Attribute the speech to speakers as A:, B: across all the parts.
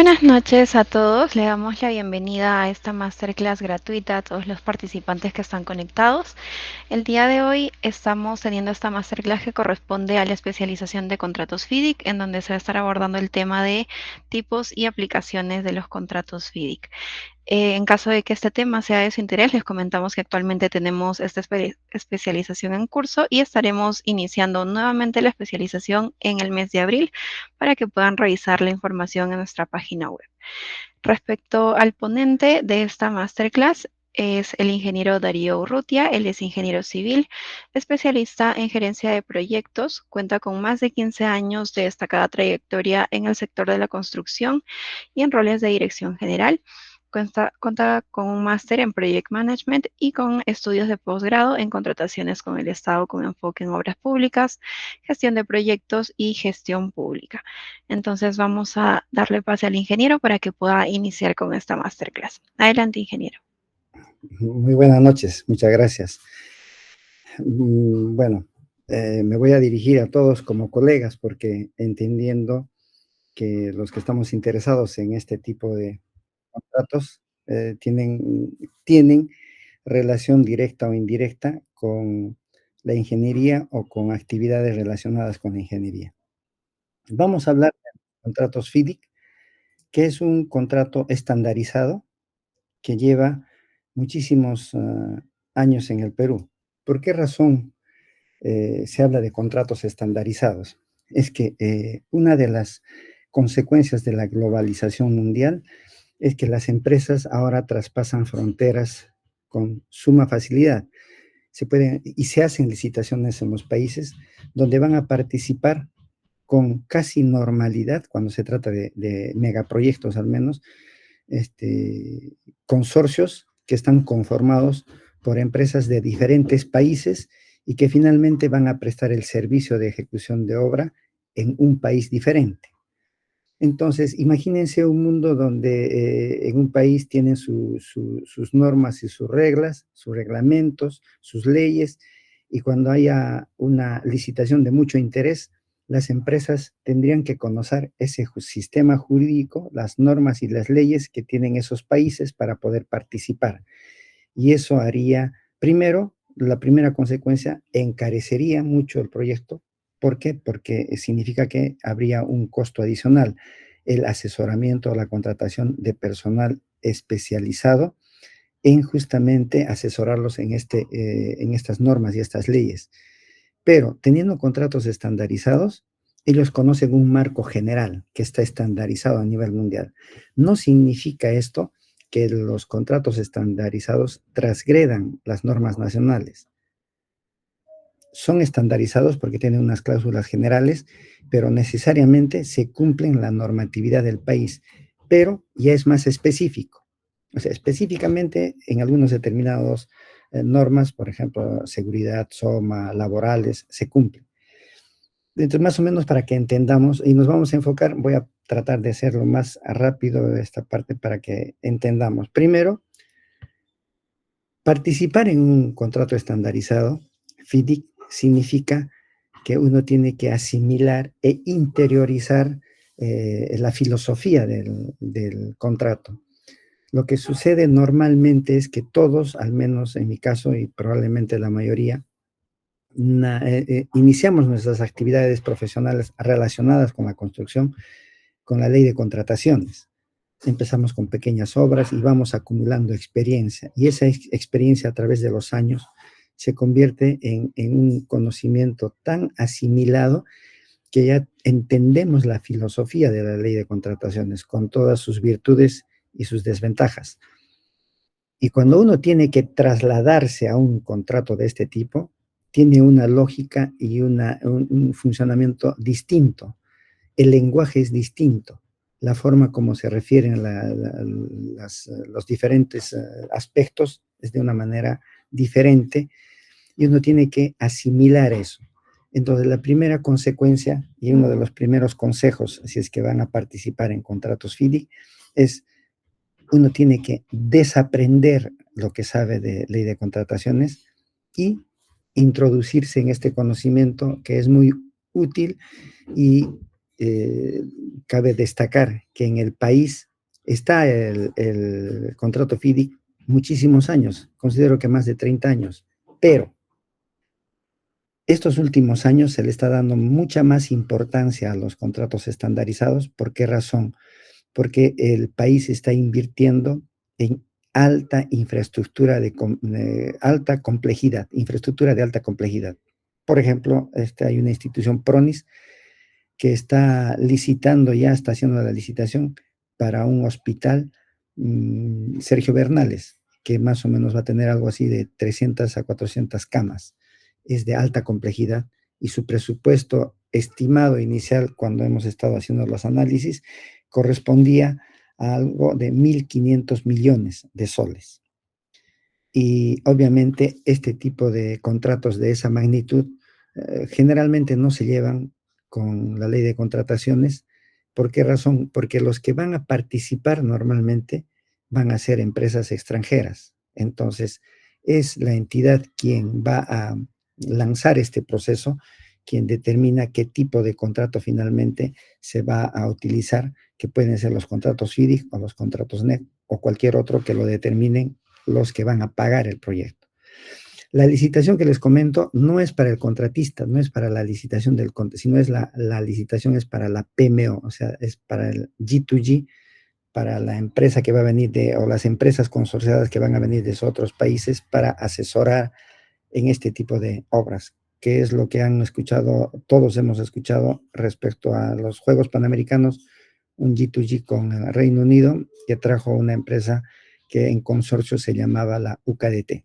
A: Buenas noches a todos. Le damos la bienvenida a esta masterclass gratuita a todos los participantes que están conectados. El día de hoy estamos teniendo esta masterclass que corresponde a la especialización de contratos FIDIC, en donde se va a estar abordando el tema de tipos y aplicaciones de los contratos FIDIC. En caso de que este tema sea de su interés, les comentamos que actualmente tenemos esta especialización en curso y estaremos iniciando nuevamente la especialización en el mes de abril para que puedan revisar la información en nuestra página web. Respecto al ponente de esta masterclass, es el ingeniero Darío Urrutia. Él es ingeniero civil, especialista en gerencia de proyectos, cuenta con más de 15 años de destacada trayectoria en el sector de la construcción y en roles de dirección general. Cuenta con un máster en Project Management y con estudios de posgrado en contrataciones con el Estado con enfoque en obras públicas, gestión de proyectos y gestión pública. Entonces vamos a darle pase al ingeniero para que pueda iniciar con esta masterclass. Adelante, ingeniero.
B: Muy buenas noches, muchas gracias. Bueno, me voy a dirigir a todos como colegas porque entendiendo que los que estamos interesados en este tipo de contratos tienen relación directa o indirecta con la ingeniería o con actividades relacionadas con la ingeniería. Vamos a hablar de contratos FIDIC, que es un contrato estandarizado que lleva muchísimos años en el Perú. ¿Por qué razón se habla de contratos estandarizados? Es que una de las consecuencias de la globalización mundial es que las empresas ahora traspasan fronteras con suma facilidad. Y se hacen licitaciones en los países donde van a participar con casi normalidad, cuando se trata de megaproyectos al menos, consorcios que están conformados por empresas de diferentes países y que finalmente van a prestar el servicio de ejecución de obra en un país diferente. Entonces, imagínense un mundo donde en un país tienen sus normas y sus reglas, sus reglamentos, sus leyes, y cuando haya una licitación de mucho interés, las empresas tendrían que conocer ese sistema jurídico, las normas y las leyes que tienen esos países para poder participar. Y eso haría, primero, la primera consecuencia, encarecería mucho el proyecto. ¿Por qué? Porque significa que habría un costo adicional, el asesoramiento o la contratación de personal especializado en justamente asesorarlos en estas normas y estas leyes. Pero teniendo contratos estandarizados, ellos conocen un marco general que está estandarizado a nivel mundial. No significa esto que los contratos estandarizados transgredan las normas nacionales. Son estandarizados porque tienen unas cláusulas generales, pero necesariamente se cumplen la normatividad del país, pero ya es más específico. O sea, específicamente en algunos determinados normas, por ejemplo, seguridad, SOMA, laborales, se cumplen. Entonces, más o menos para que entendamos, y nos vamos a enfocar, voy a tratar de hacerlo más rápido esta parte para que entendamos. Primero, participar en un contrato estandarizado, FIDIC, significa que uno tiene que asimilar e interiorizar la filosofía del contrato. Lo que sucede normalmente es que todos, al menos en mi caso y probablemente la mayoría, iniciamos nuestras actividades profesionales relacionadas con la construcción con la ley de contrataciones. Empezamos con pequeñas obras y vamos acumulando experiencia. Y esa experiencia a través de los años se convierte en un conocimiento tan asimilado que ya entendemos la filosofía de la ley de contrataciones con todas sus virtudes y sus desventajas. Y cuando uno tiene que trasladarse a un contrato de este tipo, tiene una lógica y un funcionamiento distinto. El lenguaje es distinto. La forma como se refieren los diferentes aspectos es de una manera diferente y uno tiene que asimilar eso. Entonces, la primera consecuencia y uno de los primeros consejos, si es que van a participar en contratos FIDIC, es uno tiene que desaprender lo que sabe de ley de contrataciones y introducirse en este conocimiento que es muy útil y cabe destacar que en el país está el contrato FIDIC muchísimos años, considero que más de 30 años, pero estos últimos años se le está dando mucha más importancia a los contratos estandarizados. ¿Por qué razón? Porque el país está invirtiendo en alta infraestructura de alta complejidad, infraestructura de alta complejidad. Por ejemplo, hay una institución PRONIS que está licitando, ya está haciendo la licitación para un hospital Sergio Bernales, que más o menos va a tener algo así de 300 a 400 camas. Es de alta complejidad y su presupuesto estimado inicial, cuando hemos estado haciendo los análisis, correspondía a algo de 1.500 millones de soles. Y obviamente este tipo de contratos de esa magnitud generalmente no se llevan con la ley de contrataciones. ¿Por qué razón? Porque los que van a participar normalmente van a ser empresas extranjeras. Entonces, es la entidad quien va a lanzar este proceso, quien determina qué tipo de contrato finalmente se va a utilizar, que pueden ser los contratos FIDIC o los contratos NET o cualquier otro que lo determinen los que van a pagar el proyecto. La licitación que les comento no es para el contratista, no es para la licitación del contratista, sino es la licitación es para la PMO, o sea, es para el G2G, para la empresa que va a venir o las empresas consorciadas que van a venir de otros países para asesorar en este tipo de obras, que es lo que han escuchado, todos hemos escuchado respecto a los Juegos Panamericanos, un G2G con el Reino Unido que trajo una empresa que en consorcio se llamaba la UKDT.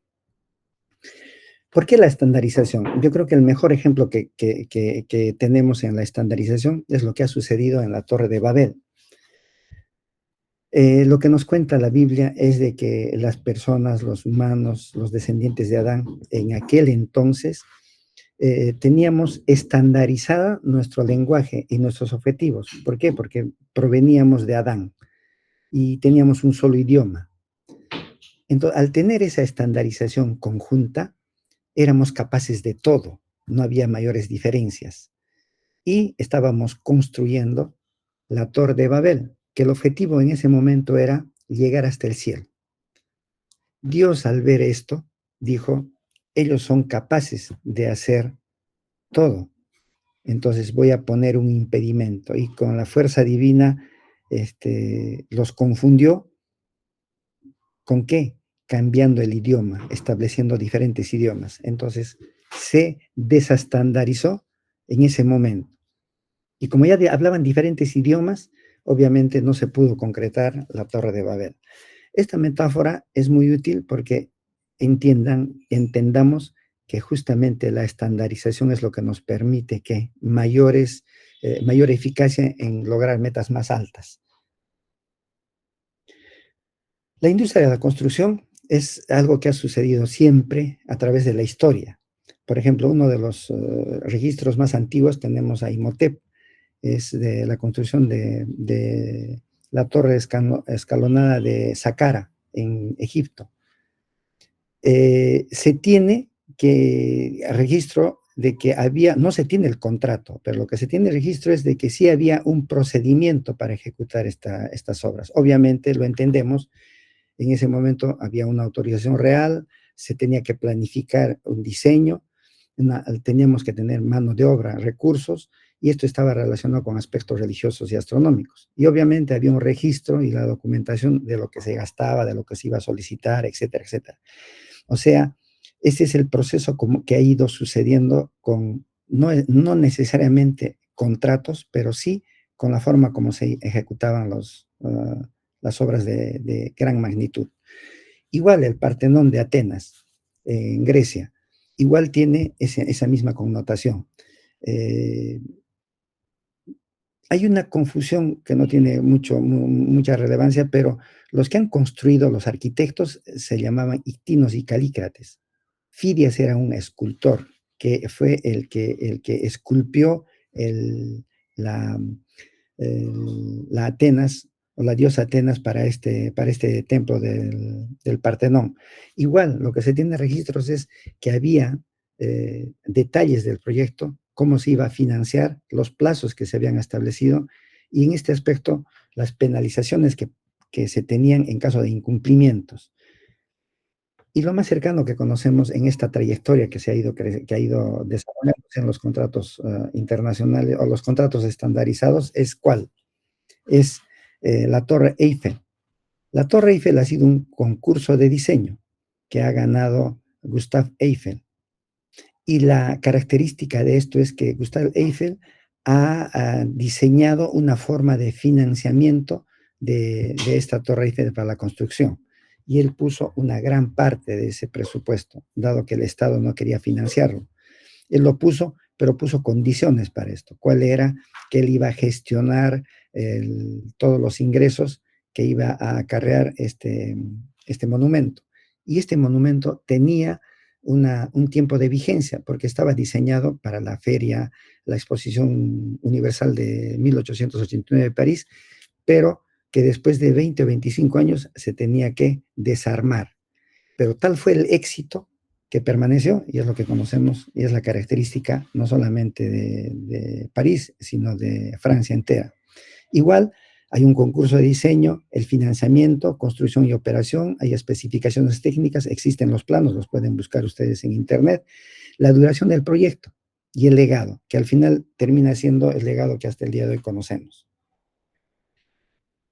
B: ¿Por qué la estandarización? Yo creo que el mejor ejemplo que tenemos en la estandarización es lo que ha sucedido en la Torre de Babel. Lo que nos cuenta la Biblia es de que las personas, los humanos, los descendientes de Adán, en aquel entonces teníamos estandarizada nuestro lenguaje y nuestros objetivos. ¿Por qué? Porque proveníamos de Adán y teníamos un solo idioma. Entonces, al tener esa estandarización conjunta, éramos capaces de todo, no había mayores diferencias. Y estábamos construyendo la Torre de Babel, que el objetivo en ese momento era llegar hasta el cielo. Dios, al ver esto, dijo, ellos son capaces de hacer todo. Entonces voy a poner un impedimento. Y con la fuerza divina los confundió. ¿Con qué? Cambiando el idioma, estableciendo diferentes idiomas. Entonces se desestandarizó en ese momento. Y como ya hablaban diferentes idiomas, obviamente no se pudo concretar la Torre de Babel. Esta metáfora es muy útil porque entendamos que justamente la estandarización es lo que nos permite que mayor eficacia en lograr metas más altas. La industria de la construcción es algo que ha sucedido siempre a través de la historia. Por ejemplo, uno de los registros más antiguos tenemos a Imhotep, es de la construcción de la torre escalonada de Saqqara en Egipto. Se tiene registro de que no se tiene el contrato, pero lo que se tiene registro es de que sí había un procedimiento para ejecutar estas obras. Obviamente lo entendemos, en ese momento había una autorización real, se tenía que planificar un diseño, teníamos que tener mano de obra, recursos, y esto estaba relacionado con aspectos religiosos y astronómicos. Y obviamente había un registro y la documentación de lo que se gastaba, de lo que se iba a solicitar, etcétera, etcétera. O sea, ese es el proceso que ha ido sucediendo con, no necesariamente contratos, pero sí con la forma como se ejecutaban las obras de gran magnitud. Igual el Partenón de Atenas, en Grecia, igual tiene esa misma connotación. Hay una confusión que no tiene mucha relevancia, pero los que han construido, los arquitectos, se llamaban Ictinos y Calícrates. Fidias era un escultor que fue el que esculpió la Atenas, o la diosa Atenas para este templo del Partenón. Igual, lo que se tiene registros es que había detalles del proyecto cómo se iba a financiar, los plazos que se habían establecido y en este aspecto las penalizaciones que se tenían en caso de incumplimientos. Y lo más cercano que conocemos en esta trayectoria que ha ido desarrollándose en los contratos internacionales o los contratos estandarizados es ¿cuál? Es la Torre Eiffel. La Torre Eiffel ha sido un concurso de diseño que ha ganado Gustave Eiffel. Y la característica de esto es que Gustave Eiffel ha diseñado una forma de financiamiento de esta Torre Eiffel para la construcción. Y él puso una gran parte de ese presupuesto, dado que el Estado no quería financiarlo. Él lo puso, pero puso condiciones para esto. ¿Cuál era? Que él iba a gestionar todos los ingresos que iba a acarrear este monumento. Y este monumento tenía un tiempo de vigencia, porque estaba diseñado para la feria, la Exposición Universal de 1889 de París, pero que después de 20 o 25 años se tenía que desarmar. Pero tal fue el éxito que permaneció, y es lo que conocemos, y es la característica no solamente de París, sino de Francia entera. Igual, hay un concurso de diseño, el financiamiento, construcción y operación, hay especificaciones técnicas, existen los planos, los pueden buscar ustedes en internet, la duración del proyecto y el legado, que al final termina siendo el legado que hasta el día de hoy conocemos.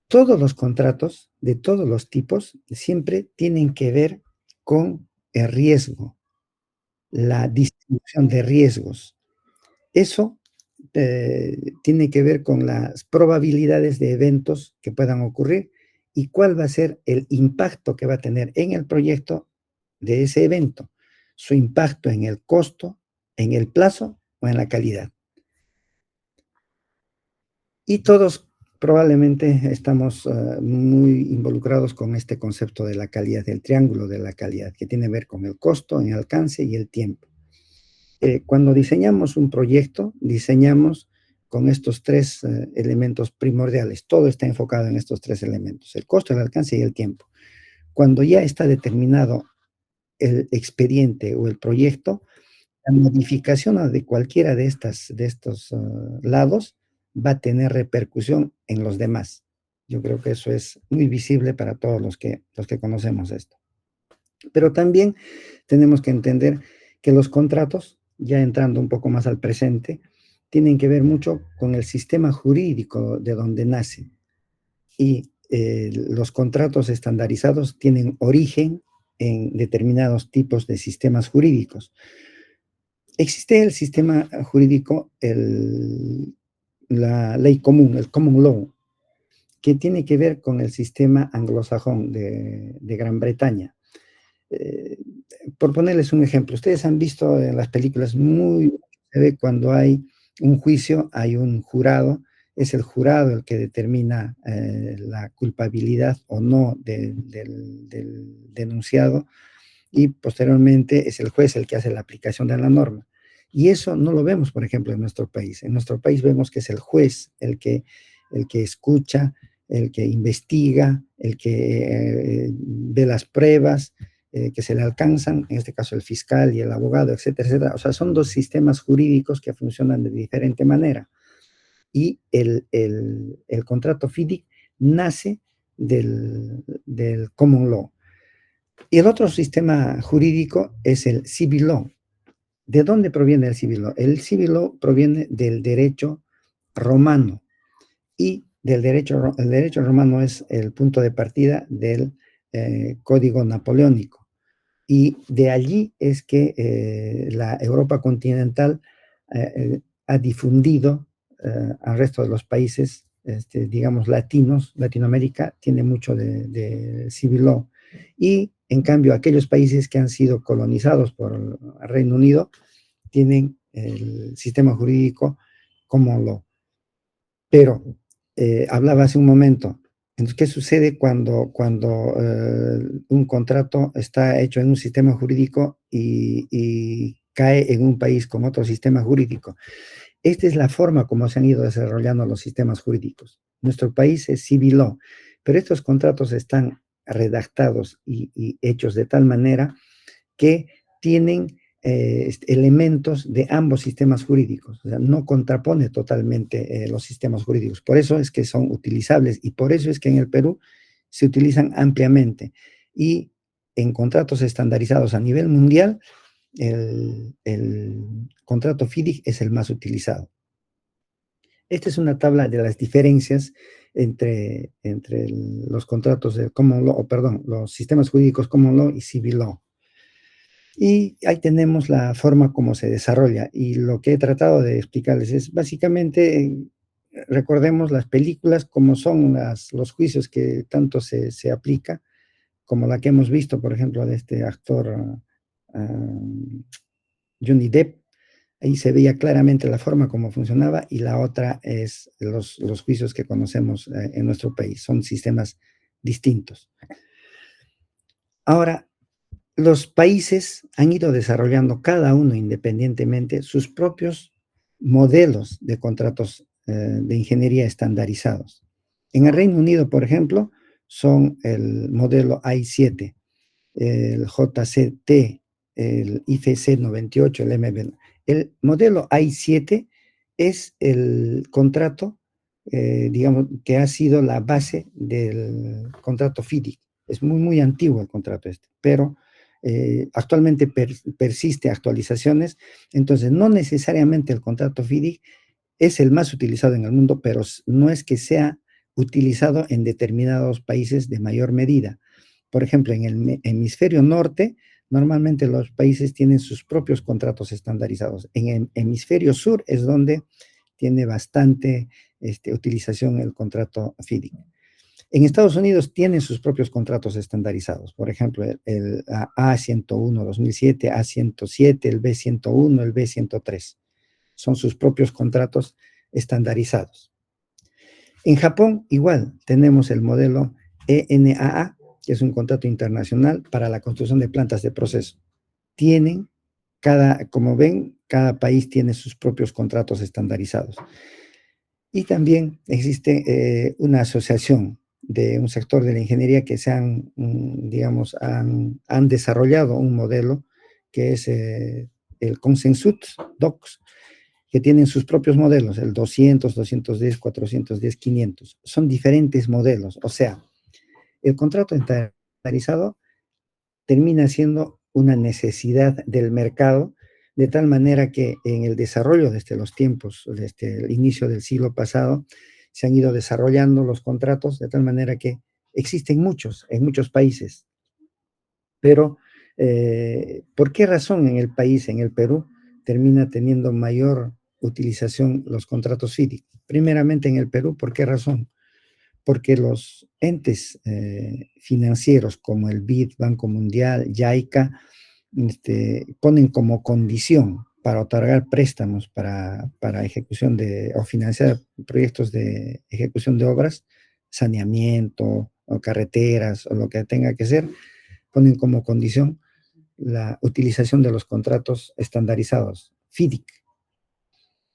B: Todos los contratos de todos los tipos siempre tienen que ver con el riesgo, la distribución de riesgos. Eso tiene que ver con las probabilidades de eventos que puedan ocurrir y cuál va a ser el impacto que va a tener en el proyecto de ese evento, su impacto en el costo, en el plazo o en la calidad. Y todos probablemente estamos muy involucrados con este concepto de la calidad, del triángulo de la calidad, que tiene que ver con el costo, el alcance y el tiempo. Cuando diseñamos un proyecto, diseñamos con estos tres elementos primordiales. Todo está enfocado en estos tres elementos, el costo, el alcance y el tiempo. Cuando ya está determinado el expediente o el proyecto, la modificación de cualquiera de estos lados va a tener repercusión en los demás. Yo creo que eso es muy visible para todos los que conocemos esto. Pero también tenemos que entender que los contratos, ya entrando un poco más al presente, tienen que ver mucho con el sistema jurídico de donde nacen. Y los contratos estandarizados tienen origen en determinados tipos de sistemas jurídicos. Existe el sistema jurídico, la ley común, el common law, que tiene que ver con el sistema anglosajón de Gran Bretaña. Por ponerles un ejemplo, ustedes han visto en las películas se ve cuando hay un juicio, hay un jurado, es el jurado el que determina la culpabilidad o no del denunciado, y posteriormente es el juez el que hace la aplicación de la norma. Y eso no lo vemos, por ejemplo, en nuestro país. En nuestro país vemos que es el juez el que escucha, el que investiga, el que ve las pruebas que se le alcanzan, en este caso el fiscal y el abogado, etcétera, etcétera. O sea, son dos sistemas jurídicos que funcionan de diferente manera. Y el contrato FIDIC nace del common law. Y el otro sistema jurídico es el civil law. ¿De dónde proviene el civil law? El civil law proviene del derecho romano, y el derecho romano es el punto de partida del Código Napoleónico. Y de allí es que la Europa continental ha difundido al resto de los países, digamos, latinos. Latinoamérica tiene mucho de civil law. Y en cambio, aquellos países que han sido colonizados por el Reino Unido tienen el sistema jurídico common law. Pero hablaba hace un momento, entonces, ¿qué sucede cuando un contrato está hecho en un sistema jurídico y cae en un país con otro sistema jurídico? Esta es la forma como se han ido desarrollando los sistemas jurídicos. Nuestro país es civil law, pero estos contratos están redactados y hechos de tal manera que tienen elementos de ambos sistemas jurídicos, o sea, no contrapone totalmente los sistemas jurídicos. Por eso es que son utilizables y por eso es que en el Perú se utilizan ampliamente. Y en contratos estandarizados a nivel mundial, el contrato FIDIC es el más utilizado. Esta es una tabla de las diferencias entre los contratos de Common Law, los sistemas jurídicos Common Law y Civil Law. Y ahí tenemos la forma como se desarrolla. Y lo que he tratado de explicarles es básicamente, recordemos las películas como son los juicios que tanto se aplica, como la que hemos visto, por ejemplo, de este actor Johnny Depp. Ahí se veía claramente la forma como funcionaba y la otra es los juicios que conocemos en nuestro país. Son sistemas distintos. Ahora, los países han ido desarrollando cada uno independientemente sus propios modelos de contratos de ingeniería estandarizados. En el Reino Unido, por ejemplo, son el modelo AI7, el JCT, el IFC 98, el MB. El modelo AI7 es el contrato, digamos, que ha sido la base del contrato FIDIC. Es muy, muy antiguo el contrato este, pero actualmente persiste actualizaciones, entonces no necesariamente el contrato FIDIC es el más utilizado en el mundo, pero no es que sea utilizado en determinados países de mayor medida. Por ejemplo, en el hemisferio norte, normalmente los países tienen sus propios contratos estandarizados. En el hemisferio sur es donde tiene bastante utilización el contrato FIDIC. En Estados Unidos tienen sus propios contratos estandarizados, por ejemplo, el A101 2007, A107, el B101, el B103. Son sus propios contratos estandarizados. En Japón, igual, tenemos el modelo ENAA, que es un contrato internacional para la construcción de plantas de proceso. Tienen, como ven, cada país tiene sus propios contratos estandarizados. Y también existe una asociación de un sector de la ingeniería que digamos, han desarrollado un modelo que es el Consensut Docs, que tienen sus propios modelos, el 200, 210, 410, 500. Son diferentes modelos. O sea, el contrato estandarizado termina siendo una necesidad del mercado, de tal manera que en el desarrollo desde los tiempos, desde el inicio del siglo pasado, se han ido desarrollando los contratos de tal manera que existen muchos en muchos países. Pero, ¿por qué razón en el país, en el Perú, termina teniendo mayor utilización los contratos FIDIC? Primeramente en el Perú, ¿por qué razón? Porque los entes financieros como el BID, Banco Mundial, JICA, ponen como condición para otorgar préstamos para ejecución o financiar proyectos de ejecución de obras, saneamiento o carreteras o lo que tenga que ser, ponen como condición la utilización de los contratos estandarizados, FIDIC.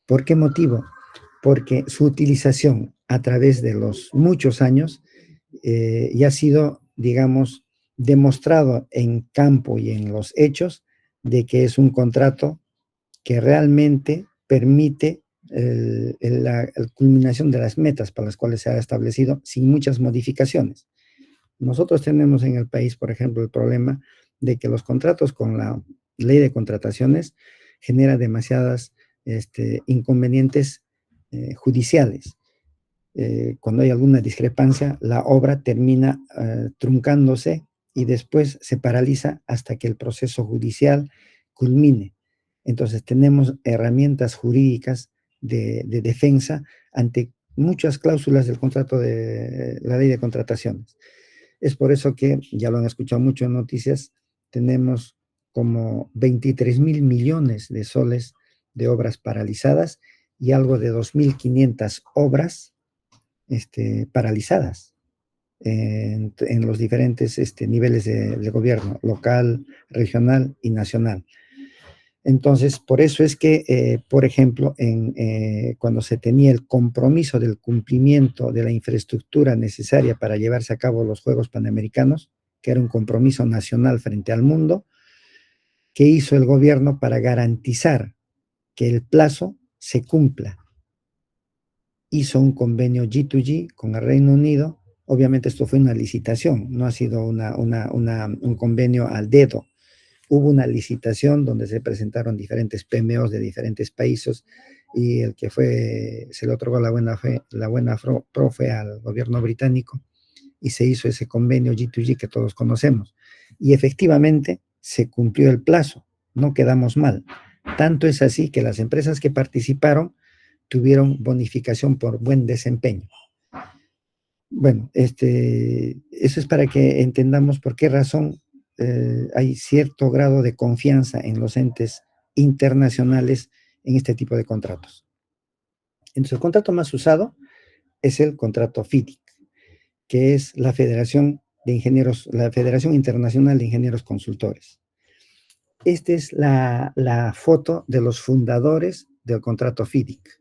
B: ¿Por qué motivo? Porque su utilización a través de los muchos años ya ha sido, digamos, demostrado en campo y en los hechos de que es un contrato que realmente permite la culminación de las metas para las cuales se ha establecido sin muchas modificaciones. Nosotros tenemos en el país, por ejemplo, el problema de que los contratos con la ley de contrataciones genera demasiadas inconvenientes judiciales. Cuando hay alguna discrepancia, la obra termina truncándose y después se paraliza hasta que el proceso judicial culmine. Entonces tenemos herramientas jurídicas de defensa ante muchas cláusulas del contrato de la ley de contrataciones. Es por eso que, ya lo han escuchado mucho en noticias, tenemos como 23,000 millones de soles de obras paralizadas y algo de 2,500 obras paralizadas en los diferentes niveles de gobierno, local, regional y nacional. Entonces, por eso es que, por ejemplo, cuando se tenía el compromiso del cumplimiento de la infraestructura necesaria para llevarse a cabo los Juegos Panamericanos, que era un compromiso nacional frente al mundo, ¿Qué hizo el gobierno para garantizar que el plazo se cumpla? Hizo un convenio G2G con el Reino Unido. Obviamente esto fue una licitación, no ha sido un convenio al dedo. Hubo una licitación donde se presentaron diferentes PMOs de diferentes países y el que se le otorgó la buena pro fue al gobierno británico y se hizo ese convenio G2G que todos conocemos. Y efectivamente se cumplió el plazo, no quedamos mal. Tanto es así que las empresas que participaron tuvieron bonificación por buen desempeño. Bueno, eso es para que entendamos por qué razón hay cierto grado de confianza en los entes internacionales en este tipo de contratos. Entonces, el contrato más usado es el contrato FIDIC, que es la Federación de Ingenieros, la Federación Internacional de Ingenieros Consultores. Esta es la foto de los fundadores del contrato FIDIC.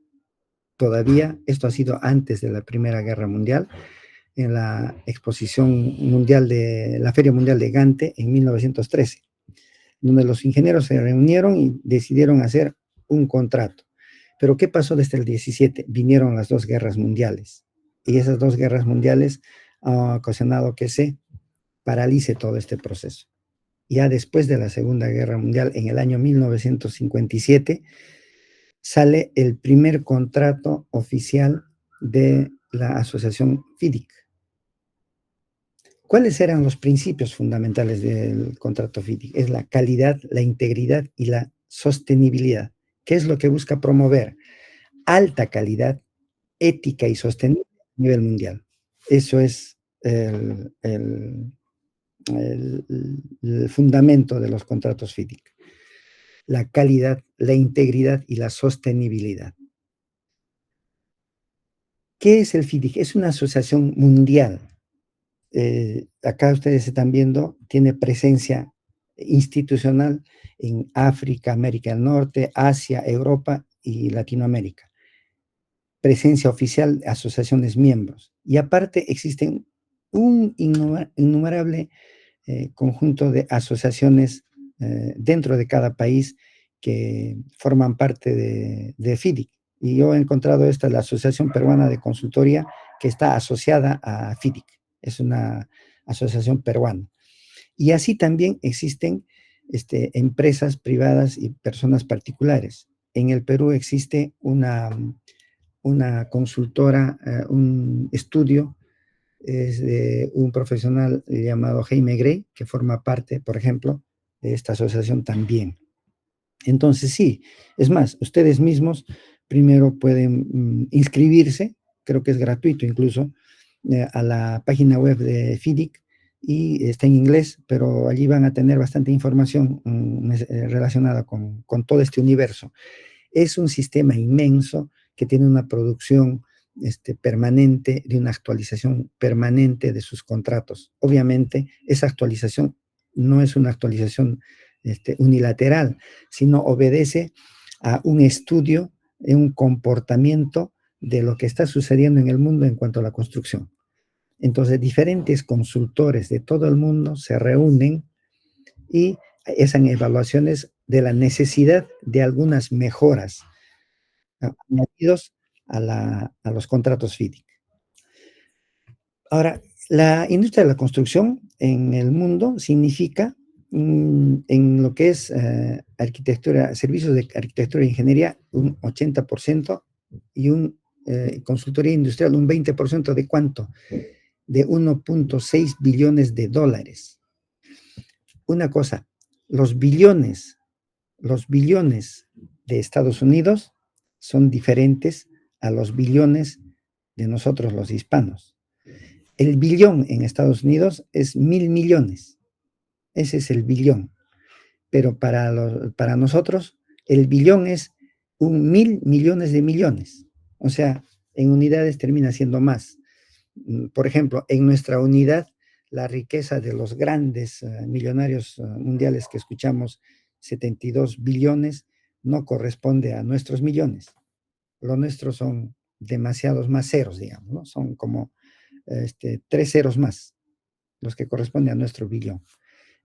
B: Todavía, esto ha sido antes de la Primera Guerra Mundial, en la exposición mundial de la Feria Mundial de Gante en 1913, donde los ingenieros se reunieron y decidieron hacer un contrato. Pero ¿qué pasó desde el 17? Vinieron las dos guerras mundiales y esas dos guerras mundiales han ocasionado que se paralice todo este proceso. Ya después de la Segunda Guerra Mundial, en el año 1957, sale el primer contrato oficial de la asociación FIDIC. ¿Cuáles eran los principios fundamentales del contrato FIDIC? Es la calidad, la integridad y la sostenibilidad. ¿Qué es lo que busca promover? Alta calidad, ética y sostenible a nivel mundial. Eso es el fundamento de los contratos FIDIC. La calidad, la integridad y la sostenibilidad. ¿Qué es el FIDIC? Es una asociación mundial. Acá ustedes están viendo, tiene presencia institucional en África, América del Norte, Asia, Europa y Latinoamérica. Presencia oficial, asociaciones miembros. Y aparte existen un innumerable conjunto de asociaciones dentro de cada país que forman parte de FIDIC. Y yo he encontrado esta, la Asociación Peruana de Consultoría, que está asociada a FIDIC. Es una asociación peruana. Y así también existen empresas privadas y personas particulares. En el Perú existe una consultora, un estudio, es de un profesional llamado Jaime Gray, que forma parte, por ejemplo, de esta asociación también. Entonces, sí, es más, ustedes mismos primero pueden inscribirse, creo que es gratuito incluso, a la página web de FIDIC y está en inglés, pero allí van a tener bastante información relacionada con todo este universo. Es un sistema inmenso que tiene una producción permanente, de una actualización permanente de sus contratos. Obviamente, esa actualización no es una actualización unilateral, sino obedece a un estudio, un comportamiento de lo que está sucediendo en el mundo en cuanto a la construcción. Entonces, diferentes consultores de todo el mundo se reúnen y hacen evaluaciones de la necesidad de algunas mejoras añadidos a los contratos FIDIC. Ahora, la industria de la construcción en el mundo significa, en lo que es arquitectura, servicios de arquitectura e ingeniería, un 80% y consultoría industrial un 20%. ¿De cuánto? De 1.6 billones de dólares. Una cosa, los billones de Estados Unidos son diferentes a los billones de nosotros los hispanos. El billón en Estados Unidos es 1.000 millones. Ese es el billón. Pero para nosotros, el billón es 1.000 millones de millones. O sea, en unidades termina siendo más. Por ejemplo, en nuestra unidad, la riqueza de los grandes millonarios mundiales que escuchamos, 72 billones, no corresponde a nuestros millones. Los nuestros son demasiados más ceros, digamos, ¿no? Son como 3 ceros más, los que corresponden a nuestro billón.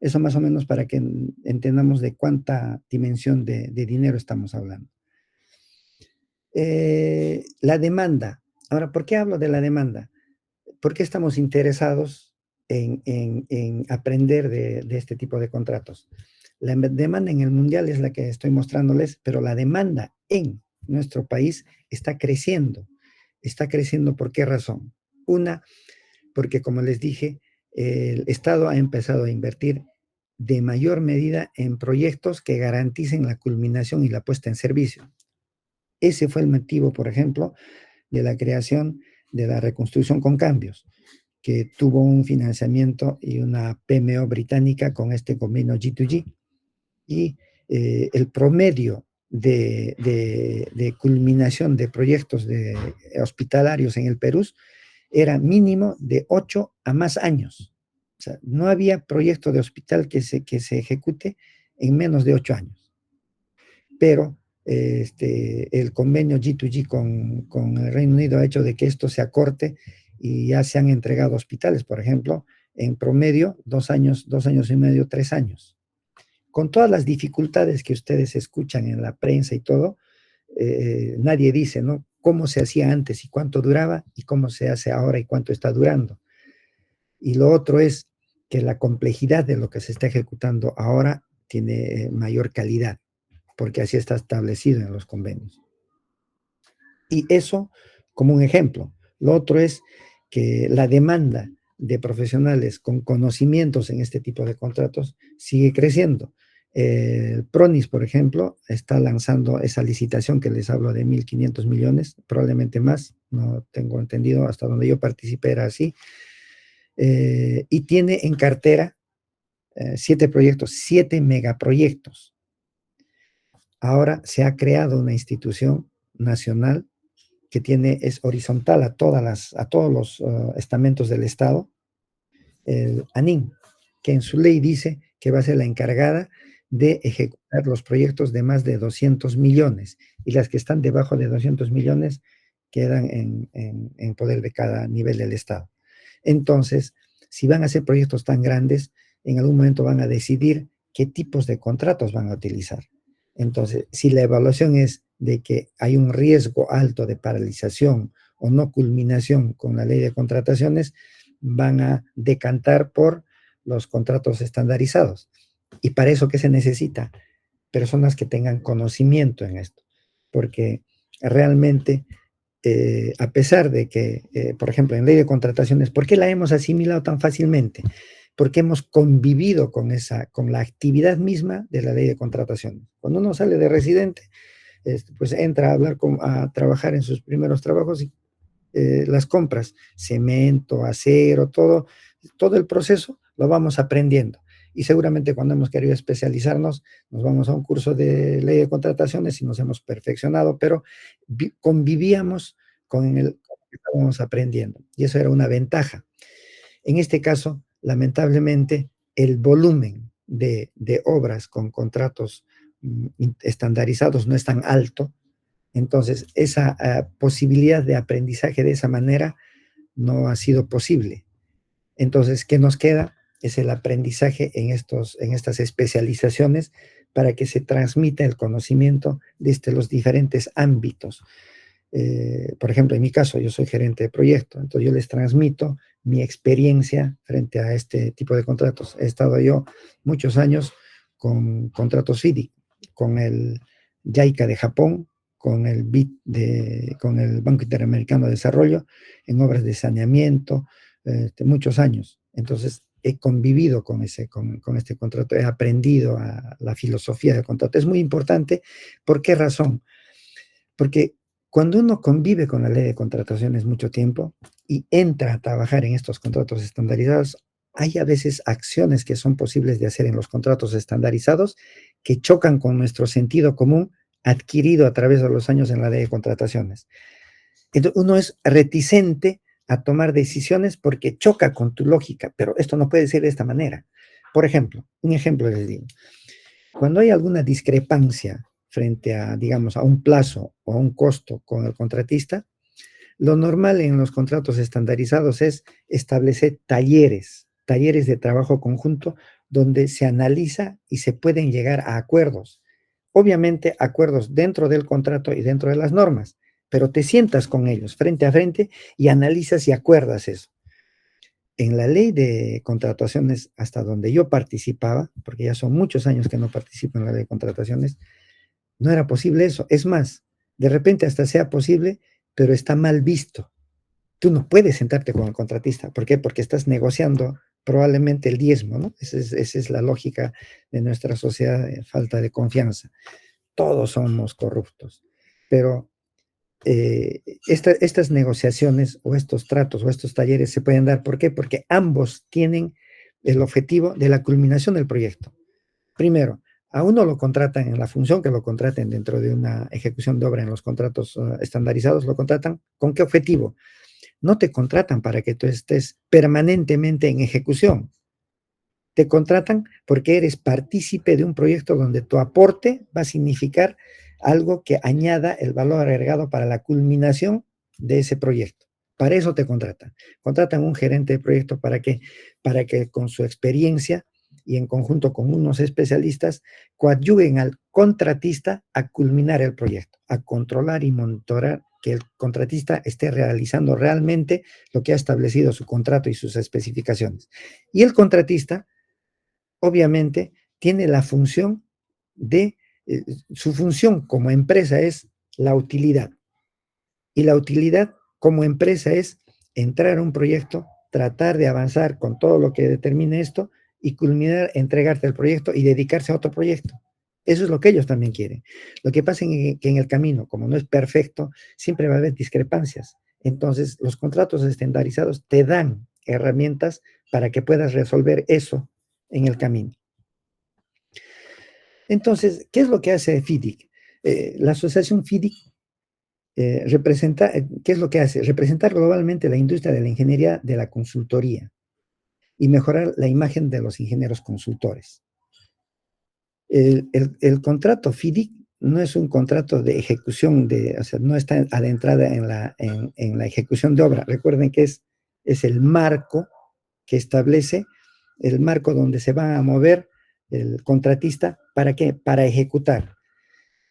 B: Eso más o menos para que entendamos de cuánta dimensión de dinero estamos hablando. La demanda. Ahora, ¿por qué hablo de la demanda? ¿Por qué estamos interesados en aprender de este tipo de contratos? La demanda en el mundial es la que estoy mostrándoles, pero la demanda en nuestro país está creciendo. Está creciendo, ¿por qué razón? Una, porque como les dije, el Estado ha empezado a invertir de mayor medida en proyectos que garanticen la culminación y la puesta en servicio. Ese fue el motivo, por ejemplo, de la creación de la reconstrucción con cambios, que tuvo un financiamiento y una PMO británica con este convenio G2G. Y el promedio de culminación de proyectos hospitalarios en el Perú era mínimo de 8 a más años. O sea, no había proyecto de hospital que se ejecute en menos de 8 años. Pero el convenio G2G con el Reino Unido ha hecho de que esto se acorte y ya se han entregado hospitales, por ejemplo, en promedio 2 años, 2 años y medio, 3 años. Con todas las dificultades que ustedes escuchan en la prensa y todo, nadie dice, ¿no? Cómo se hacía antes y cuánto duraba y cómo se hace ahora y cuánto está durando. Y lo otro es que la complejidad de lo que se está ejecutando ahora tiene mayor calidad, porque así está establecido en los convenios. Y eso como un ejemplo. Lo otro es que la demanda de profesionales con conocimientos en este tipo de contratos sigue creciendo. El PRONIS, por ejemplo, está lanzando esa licitación que les hablo de 1.500 millones, probablemente más, no tengo entendido, hasta donde yo participé era así, y tiene en cartera 7 proyectos, 7 megaproyectos. Ahora se ha creado una institución nacional que es horizontal a todos los estamentos del Estado, el ANIN, que en su ley dice que va a ser la encargada de ejecutar los proyectos de más de 200 millones y las que están debajo de 200 millones quedan en poder de cada nivel del Estado. Entonces, si van a hacer proyectos tan grandes, en algún momento van a decidir qué tipos de contratos van a utilizar. Entonces, si la evaluación es de que hay un riesgo alto de paralización o no culminación con la ley de contrataciones, van a decantar por los contratos estandarizados. ¿Y para eso qué se necesita? Personas que tengan conocimiento en esto, porque realmente, a pesar de que, por ejemplo, en ley de contrataciones, ¿por qué la hemos asimilado tan fácilmente? Porque hemos convivido con la actividad misma de la ley de contrataciones. Cuando uno sale de residente, pues entra a a trabajar en sus primeros trabajos y las compras, cemento, acero, todo el proceso lo vamos aprendiendo. Y seguramente cuando hemos querido especializarnos, nos vamos a un curso de ley de contrataciones y nos hemos perfeccionado, pero convivíamos con lo que estábamos aprendiendo. Y eso era una ventaja. En este caso, lamentablemente, el volumen de obras con contratos estandarizados no es tan alto. Entonces, esa posibilidad de aprendizaje de esa manera no ha sido posible. Entonces, ¿qué nos queda? Es el aprendizaje en estas especializaciones para que se transmita el conocimiento desde los diferentes ámbitos. Por ejemplo, en mi caso, yo soy gerente de proyecto, entonces yo les transmito mi experiencia frente a este tipo de contratos. He estado yo muchos años con contratos FIDI, con el JICA de Japón, con el BID con el Banco Interamericano de Desarrollo, en obras de saneamiento, muchos años. Entonces, he convivido con este contrato, he aprendido la filosofía del contrato. Es muy importante. ¿Por qué razón? Porque cuando uno convive con la ley de contrataciones mucho tiempo y entra a trabajar en estos contratos estandarizados, hay a veces acciones que son posibles de hacer en los contratos estandarizados que chocan con nuestro sentido común adquirido a través de los años en la ley de contrataciones. Entonces, uno es reticente a tomar decisiones porque choca con tu lógica, pero esto no puede ser de esta manera. Por ejemplo, un ejemplo les digo. Cuando hay alguna discrepancia frente a, digamos, a un plazo o a un costo con el contratista, lo normal en los contratos estandarizados es establecer talleres de trabajo conjunto donde se analiza y se pueden llegar a acuerdos. Obviamente, acuerdos dentro del contrato y dentro de las normas, pero te sientas con ellos frente a frente y analizas y acuerdas eso. En la ley de contrataciones, hasta donde yo participaba, porque ya son muchos años que no participo en la ley de contrataciones, no era posible eso. Es más, de repente hasta sea posible, pero está mal visto. Tú no puedes sentarte con el contratista. ¿Por qué? Porque estás negociando probablemente el diezmo, ¿no? Esa es la lógica de nuestra sociedad, falta de confianza. Todos somos corruptos, pero estas negociaciones o estos tratos o estos talleres se pueden dar. ¿Por qué? Porque ambos tienen el objetivo de la culminación del proyecto. Primero, a uno lo contratan en la función que lo contraten dentro de una ejecución de obra en los contratos estandarizados, lo contratan ¿con qué objetivo? No te contratan para que tú estés permanentemente en ejecución. Te contratan porque eres partícipe de un proyecto donde tu aporte va a significar algo que añada el valor agregado para la culminación de ese proyecto. Para eso te contratan. Contratan un gerente de proyecto para que con su experiencia y en conjunto con unos especialistas coadyuven al contratista a culminar el proyecto, a controlar y monitorar que el contratista esté realizando realmente lo que ha establecido su contrato y sus especificaciones. Y el contratista obviamente tiene la función de, su función como empresa es la utilidad. Y la utilidad como empresa es entrar a un proyecto, tratar de avanzar con todo lo que determine esto y culminar, entregarte el proyecto y dedicarse a otro proyecto. Eso es lo que ellos también quieren. Lo que pasa es que en el camino, como no es perfecto, siempre va a haber discrepancias. Entonces, los contratos estandarizados te dan herramientas para que puedas resolver eso en el camino. Entonces, ¿qué es lo que hace FIDIC? La asociación FIDIC representa, ¿qué es lo que hace? Representar globalmente la industria de la ingeniería de la consultoría y mejorar la imagen de los ingenieros consultores. El contrato FIDIC no es un contrato de ejecución, o sea, no está adentrada en la ejecución de obra. Recuerden que es el marco que establece, el marco donde se va a mover el contratista, ¿para qué? Para ejecutar.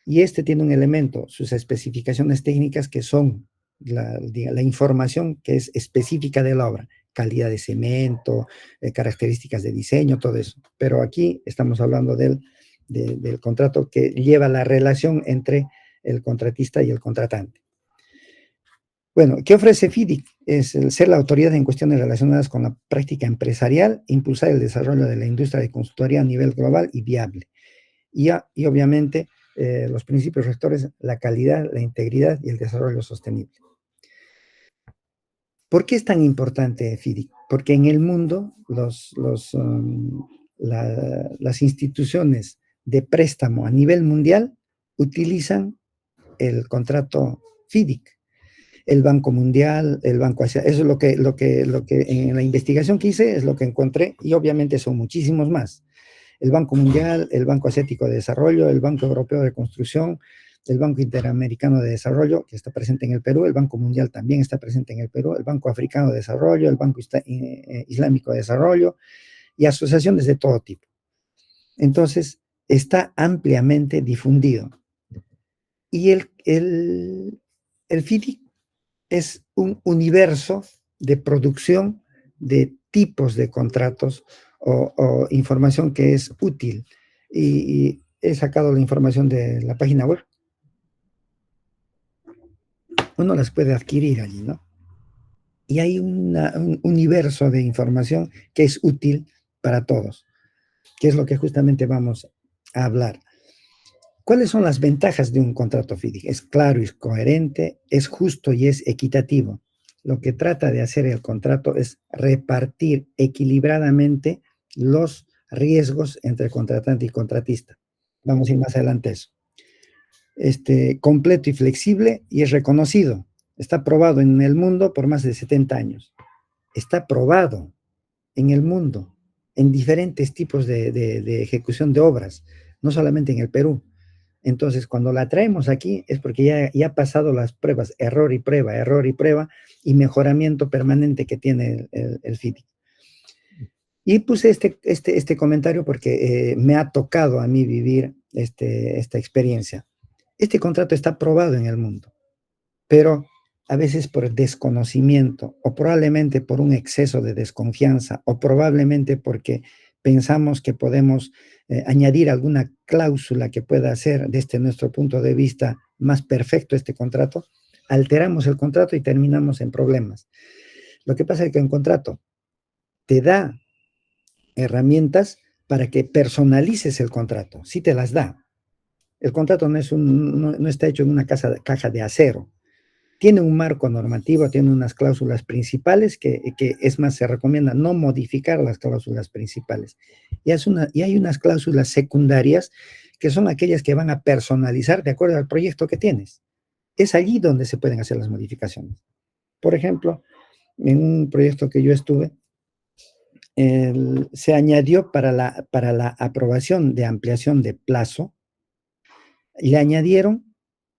B: Y este tiene un elemento, sus especificaciones técnicas, que son la información que es específica de la obra, calidad de cemento, características de diseño, todo eso. Pero aquí estamos hablando del contrato que lleva la relación entre el contratista y el contratante. Bueno, ¿qué ofrece FIDIC? Es el ser la autoridad en cuestiones relacionadas con la práctica empresarial, impulsar el desarrollo de la industria de consultoría a nivel global y viable. Y obviamente los principios rectores, la calidad, la integridad y el desarrollo sostenible. ¿Por qué es tan importante FIDIC? Porque en el mundo las instituciones de préstamo a nivel mundial utilizan el contrato FIDIC. El Banco Mundial, el Banco Asiático, eso es lo que en la investigación que hice es lo que encontré, y obviamente son muchísimos más. El Banco Mundial, el Banco Asiático de Desarrollo, el Banco Europeo de Construcción, el Banco Interamericano de Desarrollo, que está presente en el Perú, el Banco Mundial también está presente en el Perú, el Banco Africano de Desarrollo, el Banco Islámico de Desarrollo y asociaciones de todo tipo. Entonces, está ampliamente difundido. Y el FIDIC es un universo de producción de tipos de contratos o información que es útil. Y he sacado la información de la página web. Uno las puede adquirir allí, ¿no? Y hay un universo de información que es útil para todos, que es lo que justamente vamos a hablar. ¿Cuáles son las ventajas de un contrato FIDIC? Es claro y es coherente, es justo y es equitativo. Lo que trata de hacer el contrato es repartir equilibradamente los riesgos entre contratante y contratista. Vamos a ir más adelante a eso. Completo y flexible y es reconocido. Está probado en el mundo por más de 70 años. Está probado en el mundo en diferentes tipos de ejecución de obras, no solamente en el Perú. Entonces, cuando la traemos aquí es porque ya ha pasado las pruebas, error y prueba, y mejoramiento permanente que tiene el FIDIC. Y puse este comentario porque me ha tocado a mí vivir esta experiencia. Este contrato está aprobado en el mundo, pero a veces por desconocimiento o probablemente por un exceso de desconfianza o probablemente porque pensamos que podemos añadir alguna cláusula que pueda hacer desde nuestro punto de vista más perfecto este contrato, alteramos el contrato y terminamos en problemas. Lo que pasa es que un contrato te da herramientas para que personalices el contrato, sí te las da. El contrato no está hecho en una caja de acero. Tiene un marco normativo, tiene unas cláusulas principales que es más, se recomienda no modificar las cláusulas principales. Y hay unas cláusulas secundarias que son aquellas que van a personalizar de acuerdo al proyecto que tienes. Es allí donde se pueden hacer las modificaciones. Por ejemplo, en un proyecto que yo estuve, se añadió para la aprobación de ampliación de plazo, le añadieron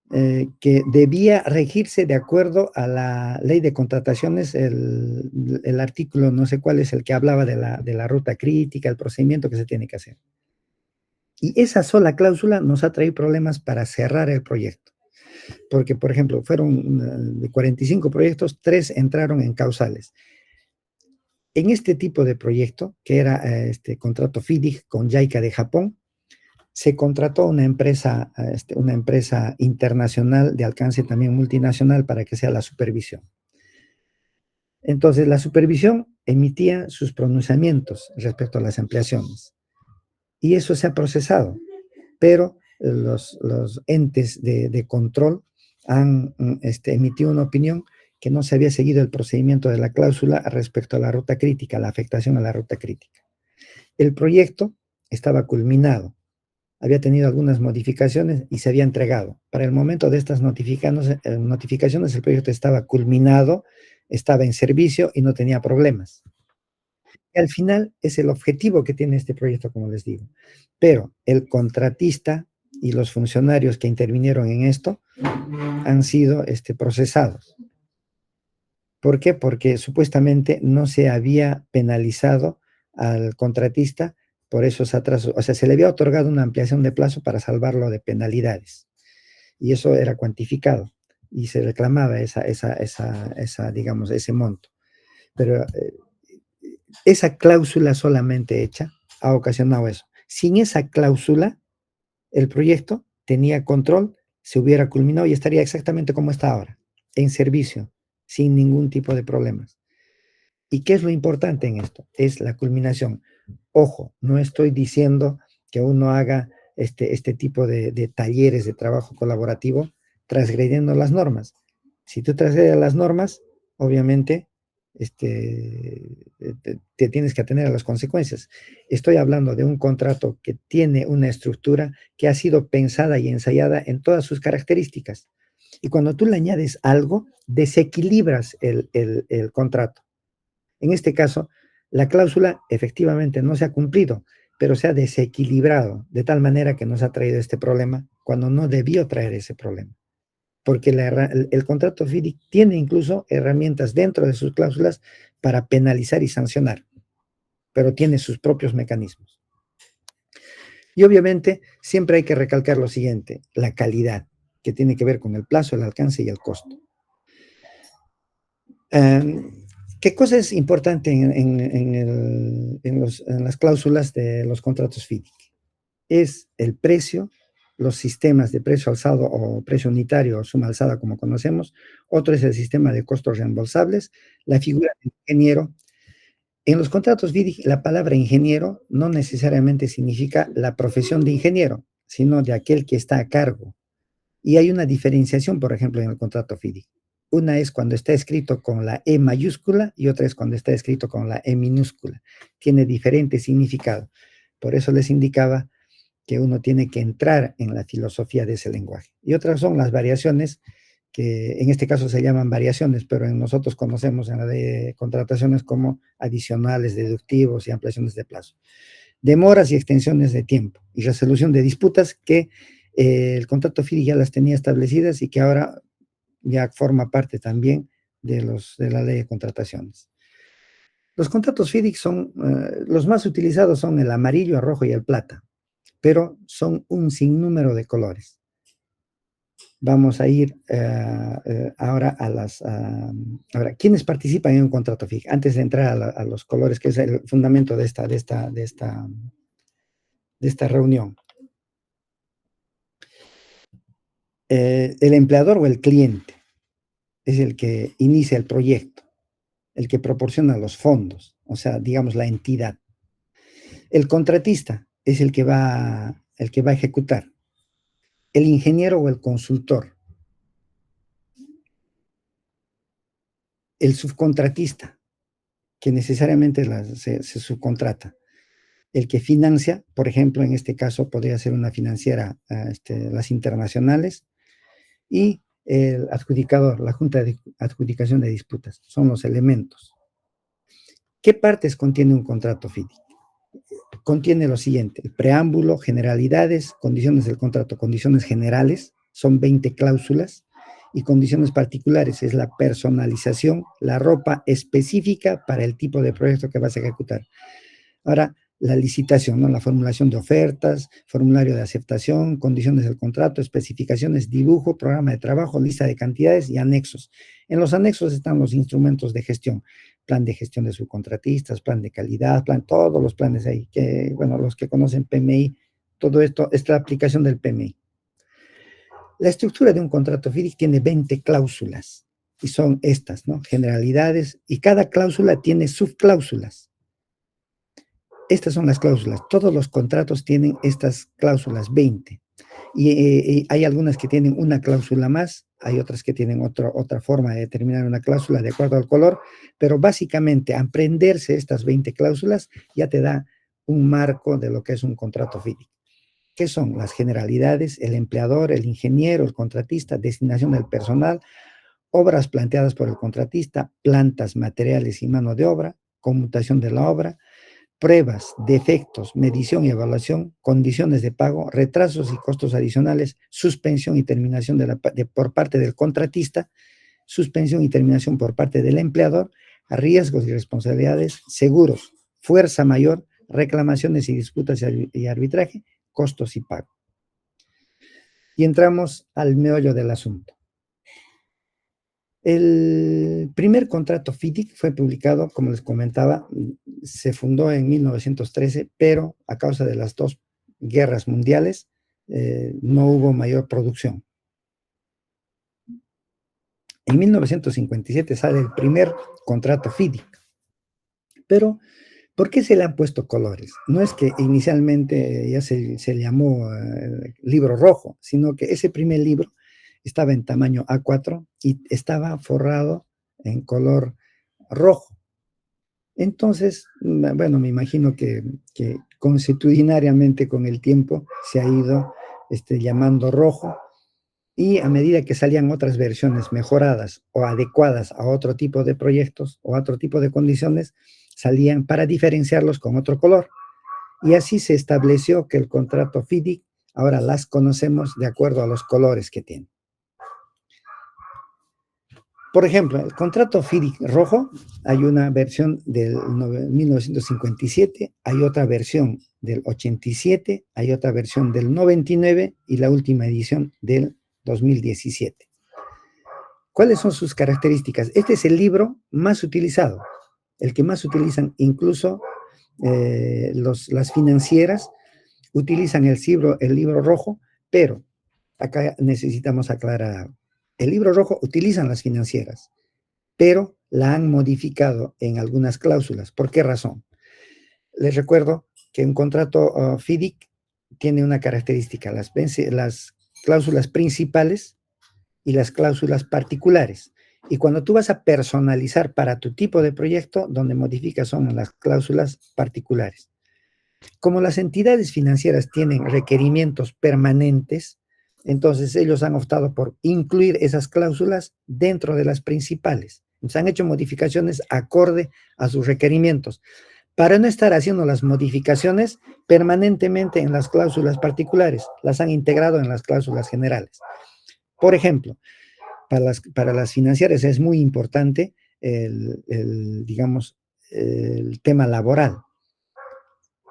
B: que debía regirse de acuerdo a la ley de contrataciones, el artículo, no sé cuál es el que hablaba de la ruta crítica, el procedimiento que se tiene que hacer. Y esa sola cláusula nos ha traído problemas para cerrar el proyecto. Porque, por ejemplo, fueron de 45 proyectos, 3 entraron en causales. En este tipo de proyecto, que era este contrato FIDIC con JICA de Japón, se contrató una empresa internacional de alcance también multinacional para que sea la supervisión. Entonces, la supervisión emitía sus pronunciamientos respecto a las ampliaciones y eso se ha procesado, pero los entes de control han emitido una opinión que no se había seguido el procedimiento de la cláusula respecto a la ruta crítica, la afectación a la ruta crítica. El proyecto estaba culminado, había tenido algunas modificaciones y se había entregado. Para el momento de estas notificaciones, el proyecto estaba culminado, estaba en servicio y no tenía problemas. Y al final es el objetivo que tiene este proyecto, como les digo. Pero el contratista y los funcionarios que intervinieron en esto han sido procesados. ¿Por qué? Porque supuestamente no se había penalizado al contratista por esos atrasos. O sea, se le había otorgado una ampliación de plazo para salvarlo de penalidades. Y eso era cuantificado y se reclamaba digamos, ese monto. Pero esa cláusula solamente hecha ha ocasionado eso. Sin esa cláusula, el proyecto tenía control, se hubiera culminado y estaría exactamente como está ahora, en servicio, sin ningún tipo de problemas. ¿Y qué es lo importante en esto? Es la culminación. Ojo, no estoy diciendo que uno haga este tipo de talleres de trabajo colaborativo transgrediendo las normas. Si tú transgredes las normas, obviamente te tienes que atener a las consecuencias. Estoy hablando de un contrato que tiene una estructura que ha sido pensada y ensayada en todas sus características. Y cuando tú le añades algo, desequilibras el contrato. En este caso, la cláusula efectivamente no se ha cumplido, pero se ha desequilibrado de tal manera que nos ha traído este problema cuando no debió traer ese problema. Porque el contrato FIDIC tiene incluso herramientas dentro de sus cláusulas para penalizar y sancionar, pero tiene sus propios mecanismos. Y obviamente siempre hay que recalcar lo siguiente, la calidad, que tiene que ver con el plazo, el alcance y el costo. ¿Qué cosa es importante en las cláusulas de los contratos FIDIC? Es el precio, los sistemas de precio alzado o precio unitario o suma alzada como conocemos. Otro es el sistema de costos reembolsables, la figura de ingeniero. En los contratos FIDIC la palabra ingeniero no necesariamente significa la profesión de ingeniero, sino de aquel que está a cargo. Y hay una diferenciación, por ejemplo, en el contrato FIDIC. Una es cuando está escrito con la E mayúscula y otra es cuando está escrito con la E minúscula. Tiene diferente significado. Por eso les indicaba que uno tiene que entrar en la filosofía de ese lenguaje. Y otras son las variaciones, que en este caso se llaman variaciones, pero nosotros conocemos en la de contrataciones como adicionales, deductivos y ampliaciones de plazo. Demoras y extensiones de tiempo y resolución de disputas que el contrato FIDIC ya las tenía establecidas y que ahora ya forma parte también de la ley de contrataciones. Los contratos FIDIC son, los más utilizados son el amarillo, el rojo y el plata, pero son un sinnúmero de colores. Vamos a ir ahora a las... ahora, ¿quiénes participan en un contrato FIDIC? Antes de entrar a los colores, que es el fundamento de esta reunión. El empleador o el cliente es el que inicia el proyecto, el que proporciona los fondos, o sea, digamos, la entidad. El contratista es el que va a ejecutar. El ingeniero o el consultor. El subcontratista, que necesariamente se subcontrata. El que financia, por ejemplo, en este caso podría ser una financiera, las internacionales, y el adjudicador, la Junta de Adjudicación de Disputas, son los elementos. ¿Qué partes contiene un contrato FIDIC? Contiene lo siguiente: el preámbulo, generalidades, condiciones del contrato, condiciones generales, son 20 cláusulas, y condiciones particulares, es la personalización, la ropa específica para el tipo de proyecto que vas a ejecutar. Ahora, la licitación, ¿no? La formulación de ofertas, formulario de aceptación, condiciones del contrato, especificaciones, dibujo, programa de trabajo, lista de cantidades y anexos. En los anexos están los instrumentos de gestión, plan de gestión de subcontratistas, plan de calidad, todos los planes ahí, que, bueno, los que conocen PMI, todo esto es la aplicación del PMI. La estructura de un contrato FIDIC tiene 20 cláusulas, y son estas, ¿no? Generalidades, y cada cláusula tiene subcláusulas. Estas son las cláusulas. Todos los contratos tienen estas cláusulas, 20. Y hay algunas que tienen una cláusula más, hay otras que tienen otra forma de determinar una cláusula de acuerdo al color, pero básicamente aprenderse estas 20 cláusulas ya te da un marco de lo que es un contrato FIDIC. ¿Qué son? Las generalidades, el empleador, el ingeniero, el contratista, destinación del personal, obras planteadas por el contratista, plantas, materiales y mano de obra, conmutación de la obra, pruebas, defectos, medición y evaluación, condiciones de pago, retrasos y costos adicionales, suspensión y terminación por parte del contratista, suspensión y terminación por parte del empleador, riesgos y responsabilidades, seguros, fuerza mayor, reclamaciones y disputas y arbitraje, costos y pago. Y entramos al meollo del asunto. El primer contrato FIDIC fue publicado, como les comentaba, se fundó en 1913, pero a causa de las dos guerras mundiales no hubo mayor producción. En 1957 sale el primer contrato FIDIC, pero ¿por qué se le han puesto colores? No es que inicialmente ya se llamó libro rojo, sino que ese primer libro estaba en tamaño A4 y estaba forrado en color rojo. Entonces, bueno, me imagino que consuetudinariamente con el tiempo se ha ido llamando rojo, y a medida que salían otras versiones mejoradas o adecuadas a otro tipo de proyectos o a otro tipo de condiciones, salían para diferenciarlos con otro color. Y así se estableció que el contrato FIDIC ahora las conocemos de acuerdo a los colores que tiene. Por ejemplo, el contrato FIDIC rojo, hay una versión del 1957, hay otra versión del 87, hay otra versión del 99 y la última edición del 2017. ¿Cuáles son sus características? Este es el libro más utilizado, el que más utilizan, incluso las financieras utilizan el libro rojo, pero acá necesitamos aclarar algo. El libro rojo utilizan las financieras, pero la han modificado en algunas cláusulas. ¿Por qué razón? Les recuerdo que un contrato FIDIC tiene una característica: las cláusulas principales y las cláusulas particulares. Y cuando tú vas a personalizar para tu tipo de proyecto, donde modificas son las cláusulas particulares. Como las entidades financieras tienen requerimientos permanentes, entonces ellos han optado por incluir esas cláusulas dentro de las principales. Entonces han hecho modificaciones acorde a sus requerimientos, para no estar haciendo las modificaciones permanentemente en las cláusulas particulares, las han integrado en las cláusulas generales. Por ejemplo, para las financieras es muy importante digamos, el tema laboral.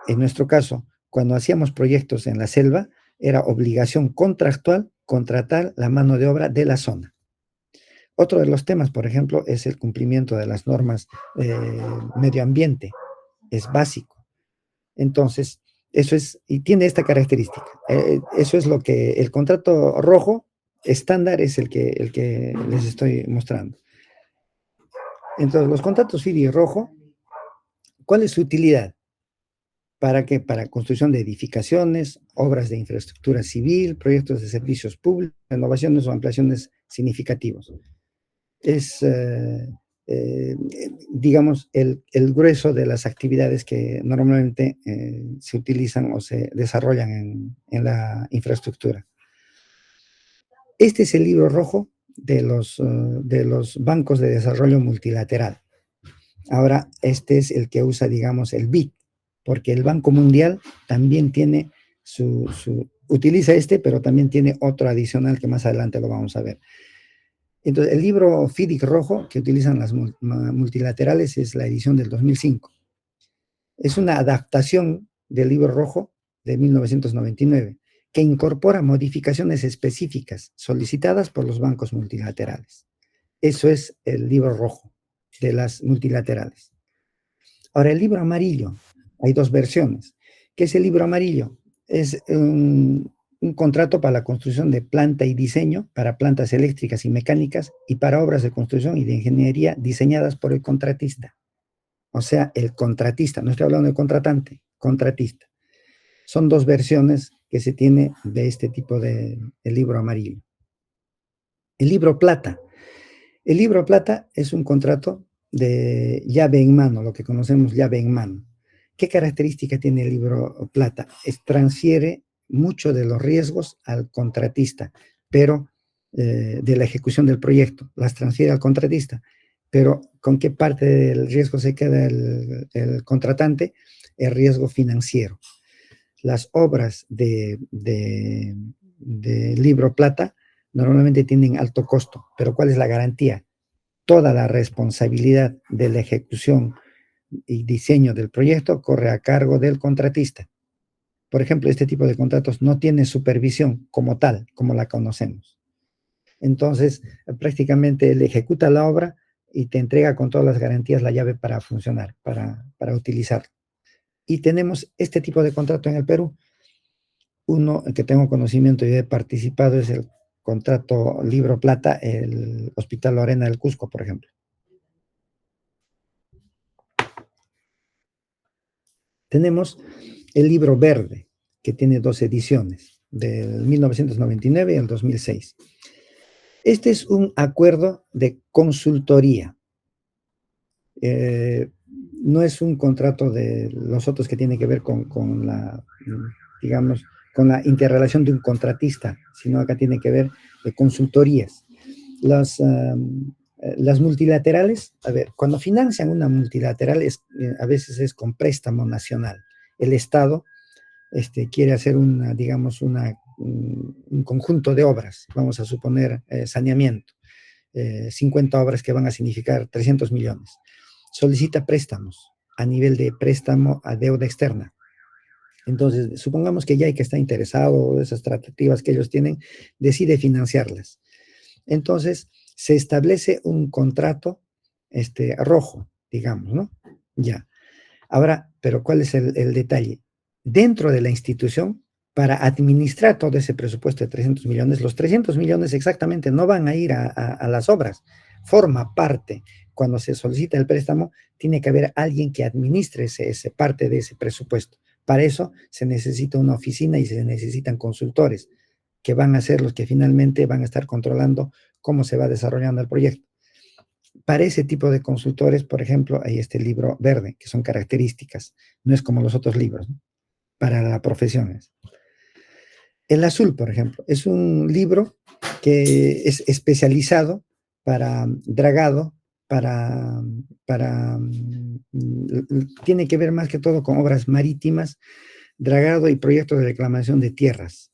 B: En nuestro caso, cuando hacíamos proyectos en la selva, era obligación contractual contratar la mano de obra de la zona. Otro de los temas, por ejemplo, es el cumplimiento de las normas medio ambiente. Es básico. Entonces, eso es, y tiene esta característica. Eso es lo que el contrato rojo estándar es el que les estoy mostrando. Entonces, los contratos FIDI rojo, ¿cuál es su utilidad? ¿Para qué? Para construcción de edificaciones, obras de infraestructura civil, proyectos de servicios públicos, renovaciones o ampliaciones significativos. Es, digamos, el grueso de las actividades que normalmente se utilizan o se desarrollan en la infraestructura. Este es el libro rojo de los bancos de desarrollo multilateral. Ahora, este es el que usa, digamos, el BID, porque el Banco Mundial también tiene utiliza este, pero también tiene otro adicional que más adelante lo vamos a ver. Entonces, el libro FIDIC rojo que utilizan las multilaterales es la edición del 2005. Es una adaptación del libro rojo de 1999 que incorpora modificaciones específicas solicitadas por los bancos multilaterales. Eso es el libro rojo de las multilaterales. Ahora, el libro amarillo, hay dos versiones. ¿Qué es el libro amarillo? Es un contrato para la construcción de planta y diseño para plantas eléctricas y mecánicas y para obras de construcción y de ingeniería diseñadas por el contratista. O sea, el contratista, no estoy hablando de contratante, contratista. Son dos versiones que se tiene de este tipo de libro amarillo. El libro plata. El libro plata es un contrato de llave en mano, lo que conocemos llave en mano. ¿Qué característica tiene el libro plata? Transfiere mucho de los riesgos al contratista, pero de la ejecución del proyecto, las transfiere al contratista. Pero ¿con qué parte del riesgo se queda el contratante? El riesgo financiero. Las obras de libro plata normalmente tienen alto costo, pero ¿cuál es la garantía? Toda la responsabilidad de la ejecución y diseño del proyecto corre a cargo del contratista. Por ejemplo, este tipo de contratos no tiene supervisión como tal, como la conocemos. Entonces, prácticamente él ejecuta la obra y te entrega con todas las garantías la llave para funcionar, para utilizarlo. Y tenemos este tipo de contrato en el Perú. Uno que tengo conocimiento y he participado es el contrato Libro Plata, el Hospital Lorena del Cusco, por ejemplo. Tenemos el libro verde, que tiene 2 ediciones, del 1999 y el 2006. Este es un acuerdo de consultoría. No es un contrato de los otros que tiene que ver con la, digamos, con la interrelación de un contratista, sino acá tiene que ver de consultorías. Las multilaterales, a ver, cuando financian una multilateral a veces es con préstamo nacional. El Estado quiere hacer digamos, un conjunto de obras, vamos a suponer saneamiento, 50 obras que van a significar 300 millones. Solicita préstamos a nivel de préstamo a deuda externa. Entonces, supongamos que ya hay que está interesado, esas tratativas que ellos tienen, decide financiarlas. Entonces, se establece un contrato rojo, digamos, ¿no? Ya. Ahora, pero ¿cuál es el detalle? Dentro de la institución, para administrar todo ese presupuesto de 300 millones, los 300 millones exactamente no van a ir a las obras. Forma parte, cuando se solicita el préstamo, tiene que haber alguien que administre ese parte de ese presupuesto. Para eso se necesita una oficina y se necesitan consultores que van a ser los que finalmente van a estar controlando cómo se va desarrollando el proyecto. Para ese tipo de consultores, por ejemplo, hay este libro verde, que son características, no es como los otros libros, ¿no? Para las profesiones. El azul, por ejemplo, es un libro que es especializado para dragado, tiene que ver más que todo con obras marítimas, dragado y proyectos de reclamación de tierras.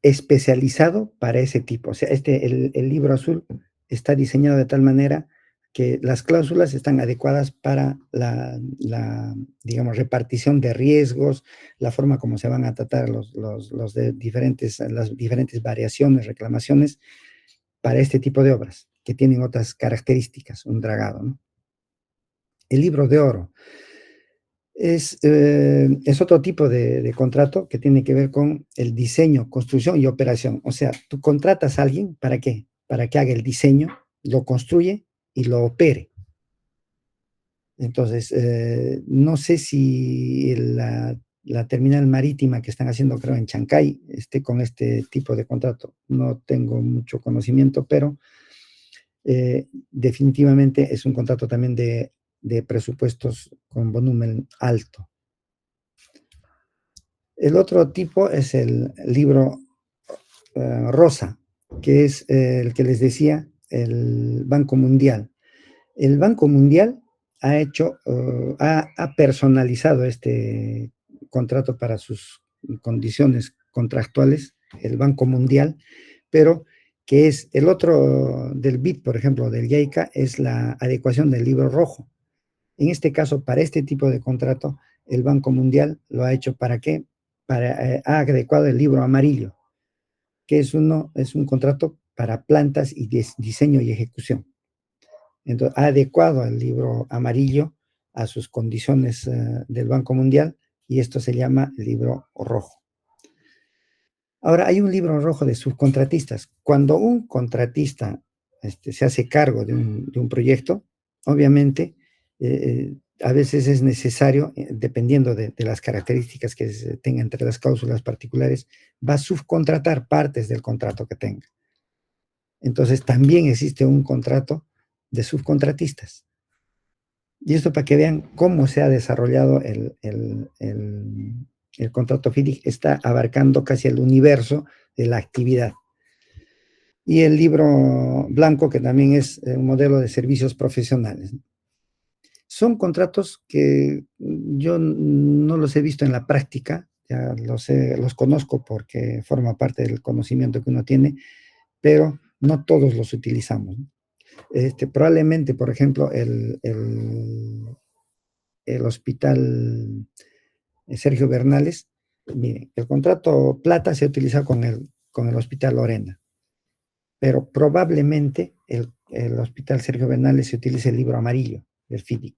B: Especializado para ese tipo. O sea, el libro azul está diseñado de tal manera que las cláusulas están adecuadas para digamos, repartición de riesgos, la forma como se van a tratar las diferentes variaciones, reclamaciones para este tipo de obras, que tienen otras características, un dragado, ¿no? El libro de oro es otro tipo de contrato que tiene que ver con el diseño, construcción y operación. O sea, tú contratas a alguien, ¿para qué? Para que haga el diseño, lo construye y lo opere. Entonces, no sé si la terminal marítima que están haciendo, creo, en Chancay, esté con este tipo de contrato. No tengo mucho conocimiento, pero definitivamente es un contrato también de presupuestos con volumen alto. El otro tipo es el libro rosa, que es el que les decía, el Banco Mundial. El Banco Mundial ha personalizado este contrato para sus condiciones contractuales, el Banco Mundial, pero que es el otro del BID, por ejemplo, del JICA, es la adecuación del libro rojo. En este caso, para este tipo de contrato, el Banco Mundial lo ha hecho ¿para qué? Ha adecuado el libro amarillo, que es un contrato para plantas y diseño y ejecución. Entonces, ha adecuado el libro amarillo a sus condiciones del Banco Mundial y esto se llama libro rojo. Ahora, hay un libro rojo de subcontratistas. Cuando un contratista se hace cargo de un proyecto, obviamente, a veces es necesario, dependiendo de las características que se tenga entre las cláusulas particulares, va a subcontratar partes del contrato que tenga. Entonces, también existe un contrato de subcontratistas. Y esto para que vean cómo se ha desarrollado el contrato FIDIC, está abarcando casi el universo de la actividad. Y el libro blanco, que también es un modelo de servicios profesionales. Son contratos que yo no los he visto en la práctica, ya los conozco porque forma parte del conocimiento que uno tiene, pero no todos los utilizamos. Probablemente, por ejemplo, el hospital Sergio Bernales, miren, el contrato plata se utiliza con el hospital Lorena, pero probablemente el hospital Sergio Bernales se utilice el libro amarillo del FIDIC,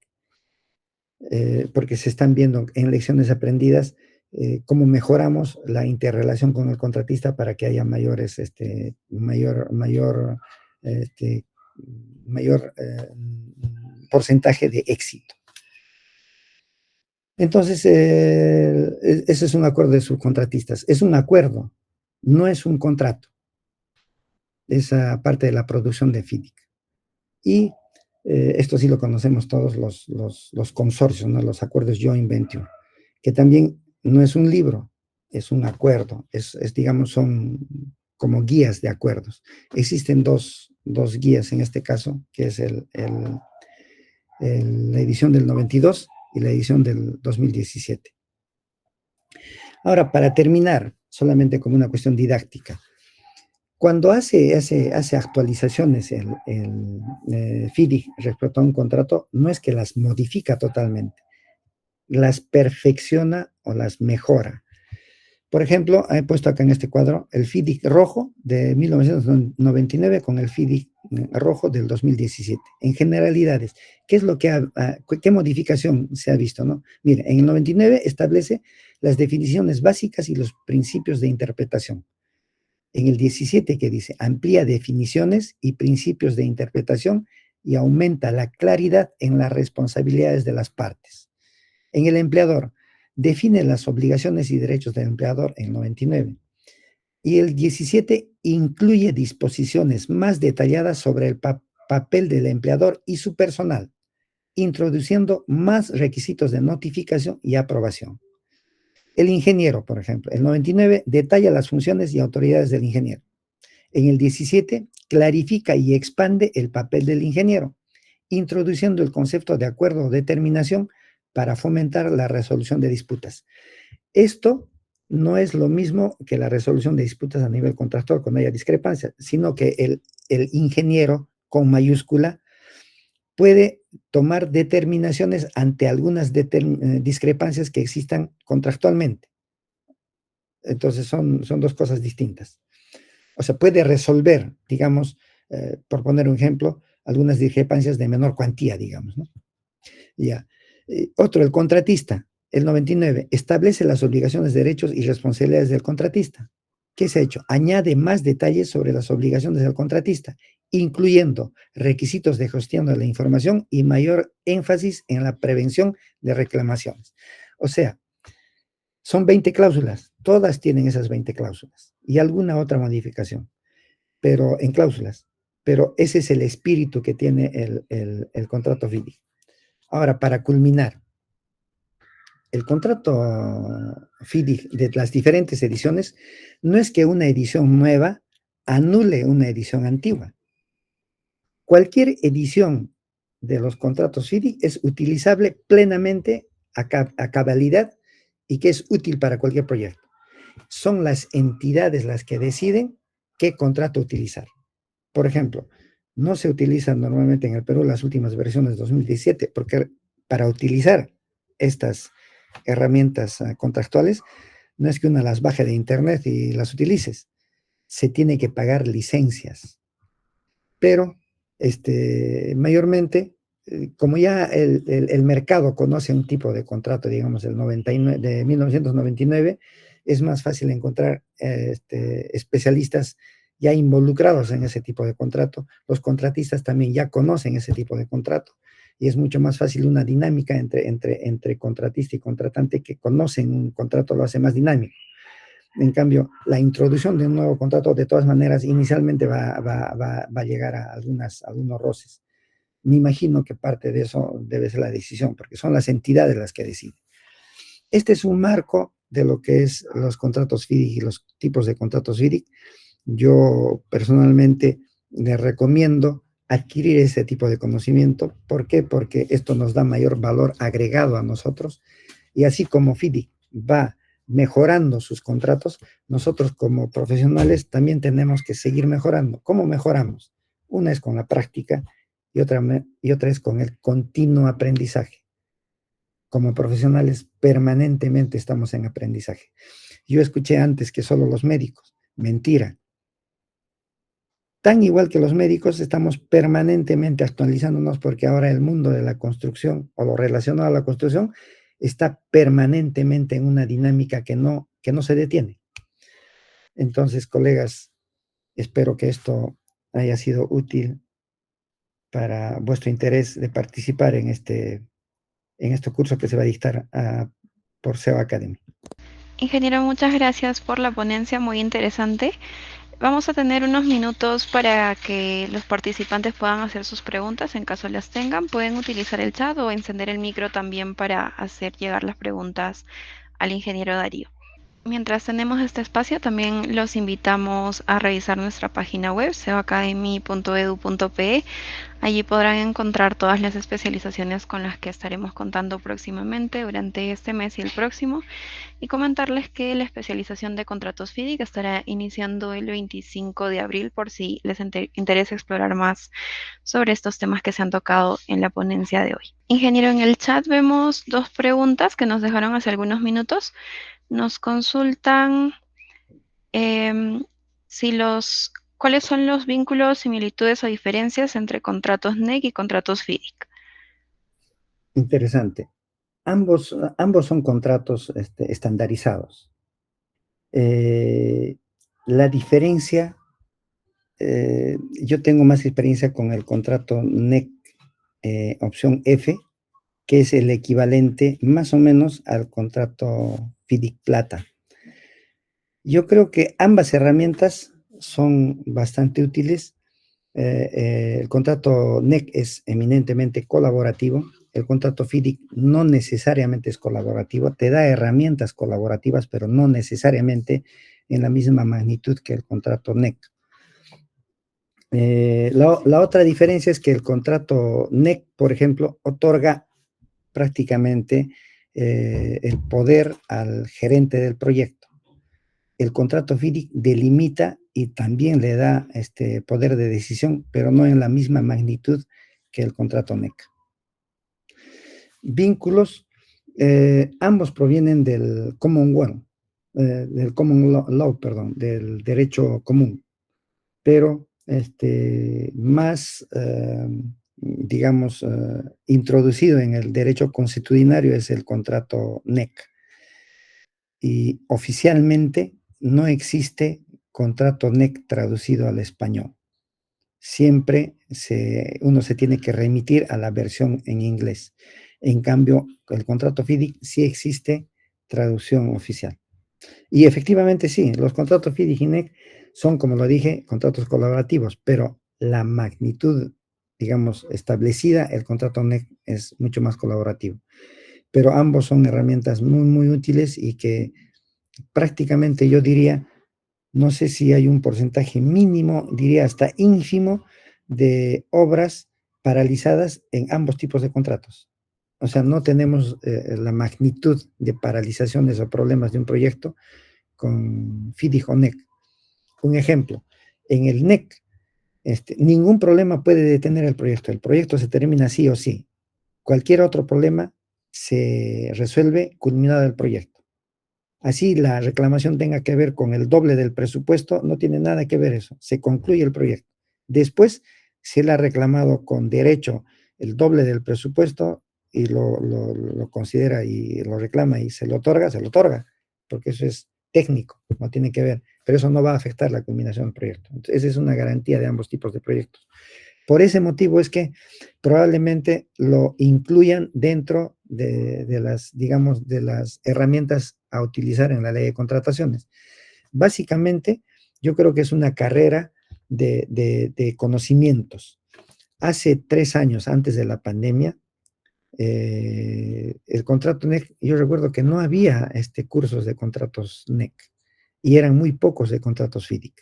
B: porque se están viendo en lecciones aprendidas cómo mejoramos la interrelación con el contratista para que haya mayor porcentaje de éxito. Entonces, ese es un acuerdo de subcontratistas. Es un acuerdo, no es un contrato. Esa parte de la producción de FIDIC. Y esto sí lo conocemos todos los consorcios, ¿no? Los acuerdos joint venture, que también no es un libro, es un acuerdo, digamos, son como guías de acuerdos. Existen dos guías en este caso, que es la edición del 92 y la edición del 2017. Ahora, para terminar, solamente como una cuestión didáctica, cuando hace actualizaciones el FIDIC respecto a un contrato, no es que las modifica totalmente, las perfecciona o las mejora. Por ejemplo, he puesto acá en este cuadro el FIDIC rojo de 1999 con el FIDIC rojo del 2017. En generalidades, ¿qué es lo que qué modificación se ha visto, no? Mire, en el 99 establece las definiciones básicas y los principios de interpretación. En el 17, que dice, amplía definiciones y principios de interpretación y aumenta la claridad en las responsabilidades de las partes. En el empleador, define las obligaciones y derechos del empleador en 99. Y el 17 incluye disposiciones más detalladas sobre el papel del empleador y su personal, introduciendo más requisitos de notificación y aprobación. El ingeniero, por ejemplo, el 99 detalla las funciones y autoridades del ingeniero. En el 17 clarifica y expande el papel del ingeniero, introduciendo el concepto de acuerdo o determinación para fomentar la resolución de disputas. Esto no es lo mismo que la resolución de disputas a nivel contractual cuando haya discrepancia, sino que el ingeniero con mayúscula puede tomar determinaciones ante algunas discrepancias que existan contractualmente. Entonces son dos cosas distintas. O sea, puede resolver, digamos, por poner un ejemplo, algunas discrepancias de menor cuantía, digamos, ¿no? Ya. Otro, el contratista, el 99, establece las obligaciones, derechos y responsabilidades del contratista. ¿Qué se ha hecho? Añade más detalles sobre las obligaciones del contratista, incluyendo requisitos de gestión de la información y mayor énfasis en la prevención de reclamaciones. O sea, son 20 cláusulas, todas tienen esas 20 cláusulas y alguna otra modificación, pero en cláusulas. Pero ese es el espíritu que tiene el contrato FIDI. Ahora, para culminar, el contrato FIDI de las diferentes ediciones no es que una edición nueva anule una edición antigua. Cualquier edición de los contratos FIDI es utilizable plenamente a cabalidad y que es útil para cualquier proyecto. Son las entidades las que deciden qué contrato utilizar. Por ejemplo, no se utilizan normalmente en el Perú las últimas versiones de 2017 porque para utilizar estas herramientas contractuales no es que una las baje de internet y las utilices, se tiene que pagar licencias, pero mayormente, como ya el mercado conoce un tipo de contrato, digamos, de 1999, es más fácil encontrar especialistas ya involucrados en ese tipo de contrato. Los contratistas también ya conocen ese tipo de contrato y es mucho más fácil una dinámica entre contratista y contratante que conocen un contrato, lo hace más dinámico. En cambio, la introducción de un nuevo contrato, de todas maneras, inicialmente va a llegar a algunos roces. Me imagino que parte de eso debe ser la decisión, porque son las entidades las que deciden. Este es un marco de lo que es los contratos FIDIC y los tipos de contratos FIDIC. Yo personalmente les recomiendo adquirir ese tipo de conocimiento. ¿Por qué? Porque esto nos da mayor valor agregado a nosotros. Y así como FIDIC va mejorando sus contratos, nosotros como profesionales también tenemos que seguir mejorando. ¿Cómo mejoramos? Una es con la práctica y otra es con el continuo aprendizaje. Como profesionales permanentemente estamos en aprendizaje. Yo escuché antes que solo los médicos. Mentira. Tan igual que los médicos, estamos permanentemente actualizándonos porque ahora el mundo de la construcción o lo relacionado a la construcción está permanentemente en una dinámica que no se detiene. Entonces, colegas, espero que esto haya sido útil para vuestro interés de participar en este curso que se va a dictar por SEO Academy.
A: Ingeniero, muchas gracias por la ponencia, muy interesante. Vamos a tener unos minutos para que los participantes puedan hacer sus preguntas en caso las tengan. Pueden utilizar el chat o encender el micro también para hacer llegar las preguntas al ingeniero Darío. Mientras tenemos este espacio, también los invitamos a revisar nuestra página web, seoacademy.edu.pe. Allí podrán encontrar todas las especializaciones con las que estaremos contando próximamente durante este mes y el próximo. Y comentarles que la especialización de contratos FIDIC estará iniciando el 25 de abril por si les interesa explorar más sobre estos temas que se han tocado en la ponencia de hoy. Ingeniero, en el chat vemos dos preguntas que nos dejaron hace algunos minutos. Nos consultan cuáles son los vínculos, similitudes o diferencias entre contratos NEC y contratos FIDIC.
B: Interesante. Ambos son contratos estandarizados. La diferencia, yo tengo más experiencia con el contrato NEC opción F, que es el equivalente más o menos al contrato FIDIC Plata. Yo creo que ambas herramientas son bastante útiles. El contrato NEC es eminentemente colaborativo. El contrato FIDIC no necesariamente es colaborativo, te da herramientas colaborativas, pero no necesariamente en la misma magnitud que el contrato NEC. La otra diferencia es que el contrato NEC, por ejemplo, otorga prácticamente el poder al gerente del proyecto. El contrato FIDIC delimita y también le da poder de decisión, pero no en la misma magnitud que el contrato NEC. Vínculos, ambos provienen del Commonwealth, del Common Law, perdón, del derecho común, pero más, digamos, introducido en el derecho consuetudinario es el contrato NEC. Y oficialmente no existe contrato NEC traducido al español. Siempre uno se tiene que remitir a la versión en inglés. En cambio, el contrato FIDIC sí existe traducción oficial. Y efectivamente sí, los contratos FIDIC y NEC son, como lo dije, contratos colaborativos, pero la magnitud, digamos, establecida, el contrato NEC es mucho más colaborativo. Pero ambos son herramientas muy, muy útiles y que prácticamente yo diría, no sé si hay un porcentaje mínimo, diría hasta ínfimo, de obras paralizadas en ambos tipos de contratos. O sea, no tenemos la magnitud de paralizaciones o problemas de un proyecto con FIDIC o NEC. Un ejemplo, en el NEC, ningún problema puede detener el proyecto se termina sí o sí. Cualquier otro problema se resuelve culminado el proyecto. Así la reclamación tenga que ver con el doble del presupuesto, no tiene nada que ver eso, se concluye el proyecto. Después, si él ha reclamado con derecho el doble del presupuesto y lo considera y lo reclama y se lo otorga, porque eso es técnico, no tiene que ver, pero eso no va a afectar la culminación del proyecto. Entonces, esa es una garantía de ambos tipos de proyectos. Por ese motivo es que probablemente lo incluyan dentro de las, digamos, de las herramientas a utilizar en la ley de contrataciones. Básicamente, yo creo que es una carrera de conocimientos. Hace 3 años, antes de la pandemia, el contrato NEC, yo recuerdo que no había cursos de contratos NEC y eran muy pocos de contratos FIDIC.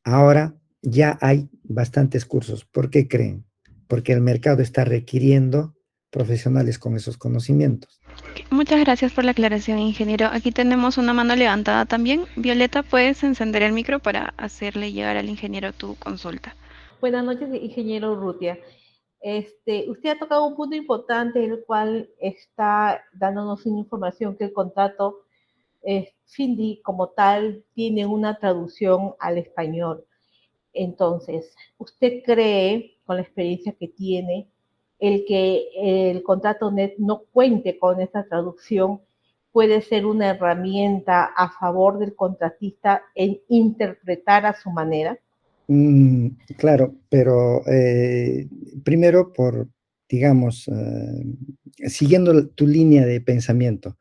B: Ahora ya hay bastantes cursos. ¿Por qué creen? Porque el mercado está requiriendo profesionales con esos conocimientos.
A: Muchas gracias por la aclaración, ingeniero. Aquí tenemos una mano levantada también. Violeta, puedes encender el micro para hacerle llegar al ingeniero tu consulta.
C: Buenas noches, ingeniero Urrutia. Usted ha tocado un punto importante, el cual está dándonos una información que el contrato FIDIC como tal tiene una traducción al español. Entonces, ¿usted cree, con la experiencia que tiene, el que el contrato NET no cuente con esta traducción puede ser una herramienta a favor del contratista en interpretar a su manera?
B: Claro, pero primero digamos, siguiendo tu línea de pensamiento,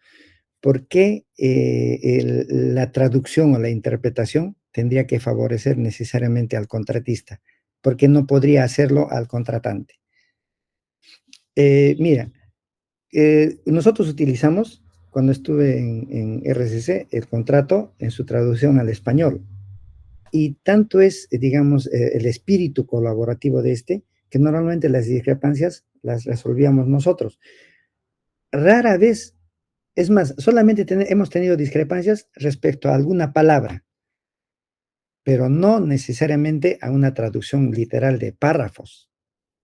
B: ¿por qué la traducción o la interpretación tendría que favorecer necesariamente al contratista? ¿Por qué no podría hacerlo al contratante? Mira, nosotros utilizamos, cuando estuve en RCC, el contrato en su traducción al español. Y tanto es, digamos, el espíritu colaborativo de que normalmente las discrepancias las resolvíamos nosotros. Rara vez, es más, solamente hemos tenido discrepancias respecto a alguna palabra, pero no necesariamente a una traducción literal de párrafos.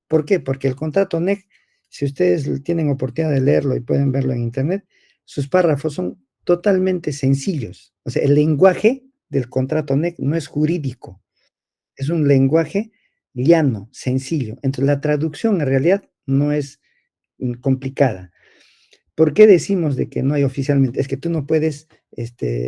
B: ¿Por qué? Porque el contrato NEC, si ustedes tienen oportunidad de leerlo y pueden verlo en internet, sus párrafos son totalmente sencillos. O sea, el lenguaje del contrato NEC no es jurídico, es un lenguaje llano, sencillo. Entonces, la traducción en realidad no es complicada. ¿Por qué decimos de que no hay oficialmente? Es que tú no puedes,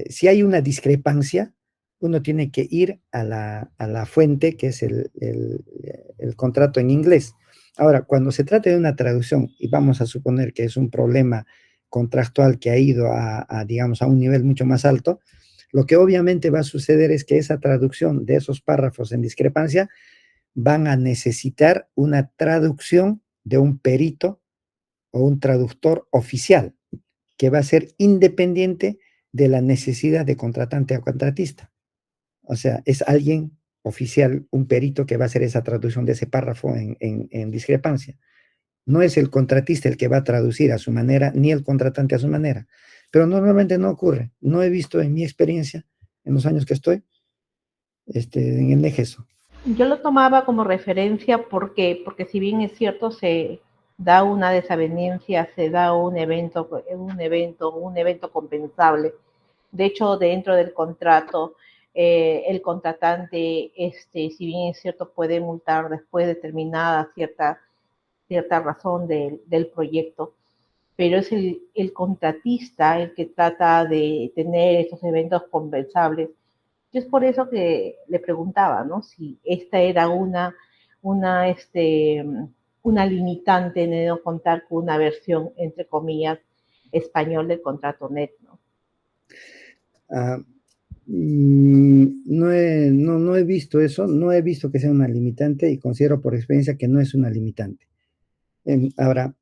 B: si hay una discrepancia, uno tiene que ir a la fuente, que es el contrato en inglés. Ahora, cuando se trata de una traducción, y vamos a suponer que es un problema contractual que ha ido digamos, a un nivel mucho más alto, lo que obviamente va a suceder es que esa traducción de esos párrafos en discrepancia van a necesitar una traducción de un perito o un traductor oficial, que va a ser independiente de la necesidad de contratante a contratista. O sea, es alguien oficial, un perito que va a hacer esa traducción de ese párrafo en discrepancia. No es el contratista el que va a traducir a su manera, ni el contratante a su manera. Pero normalmente no ocurre. No he visto en mi experiencia, en los años que estoy, en el NEC eso.
C: Yo lo tomaba como referencia porque si bien es cierto, se da una desaveniencia, se da un evento compensable. De hecho, dentro del contrato, el contratante, si bien es cierto, puede multar después de terminada cierta razón del proyecto, pero es el contratista el que trata de tener estos eventos compensables. Yo es por eso que le preguntaba, ¿no? Si esta era una, este, una limitante de no contar con una versión, entre comillas, español del contrato net, ¿no?
B: Ah, no he visto eso, no he visto que sea una limitante y considero por experiencia que no es una limitante. Ahora,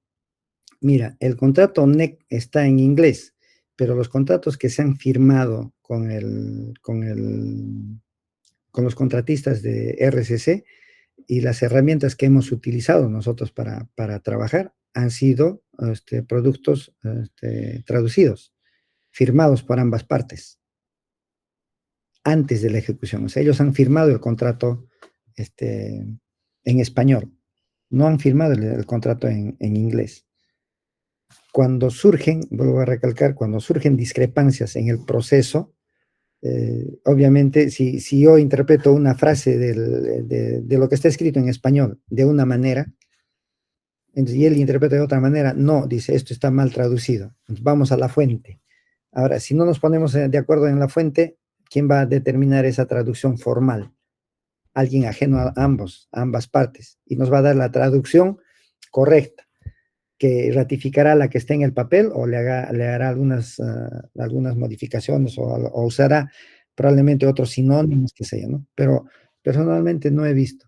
B: mira, el contrato NEC está en inglés, pero los contratos que se han firmado con los contratistas de RCC y las herramientas que hemos utilizado nosotros para trabajar han sido productos traducidos, firmados por ambas partes, antes de la ejecución. O sea, ellos han firmado el contrato en español, no han firmado el contrato en inglés. Cuando surgen, vuelvo a recalcar, cuando surgen discrepancias en el proceso, obviamente, si yo interpreto una frase de lo que está escrito en español de una manera, y él interpreta de otra manera, no, dice, esto está mal traducido. Entonces, vamos a la fuente. Ahora, si no nos ponemos de acuerdo en la fuente, ¿quién va a determinar esa traducción formal? Alguien ajeno a ambas partes, y nos va a dar la traducción correcta, que ratificará la que está en el papel o le hará algunas modificaciones o usará probablemente otros sinónimos, qué sé yo, ¿no? Pero personalmente no he visto.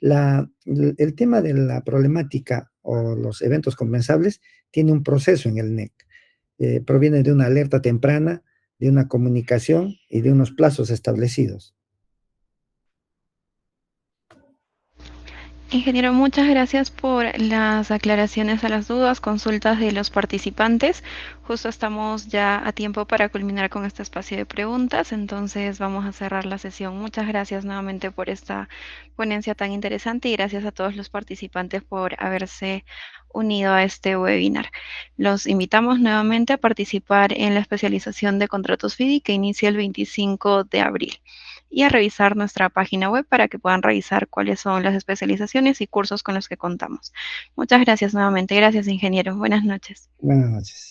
B: El tema de la problemática o los eventos compensables tiene un proceso en el NEC. Proviene de una alerta temprana, de una comunicación y de unos plazos establecidos.
A: Ingeniero, muchas gracias por las aclaraciones a las dudas, consultas de los participantes. Justo estamos ya a tiempo para culminar con este espacio de preguntas, entonces vamos a cerrar la sesión. Muchas gracias nuevamente por esta ponencia tan interesante y gracias a todos los participantes por haberse unido a este webinar. Los invitamos nuevamente a participar en la especialización de contratos FIDI que inicia el 25 de abril y a revisar nuestra página web para que puedan revisar cuáles son las especializaciones y cursos con los que contamos. Muchas gracias nuevamente. Gracias, ingeniero. Buenas noches.
B: Buenas noches.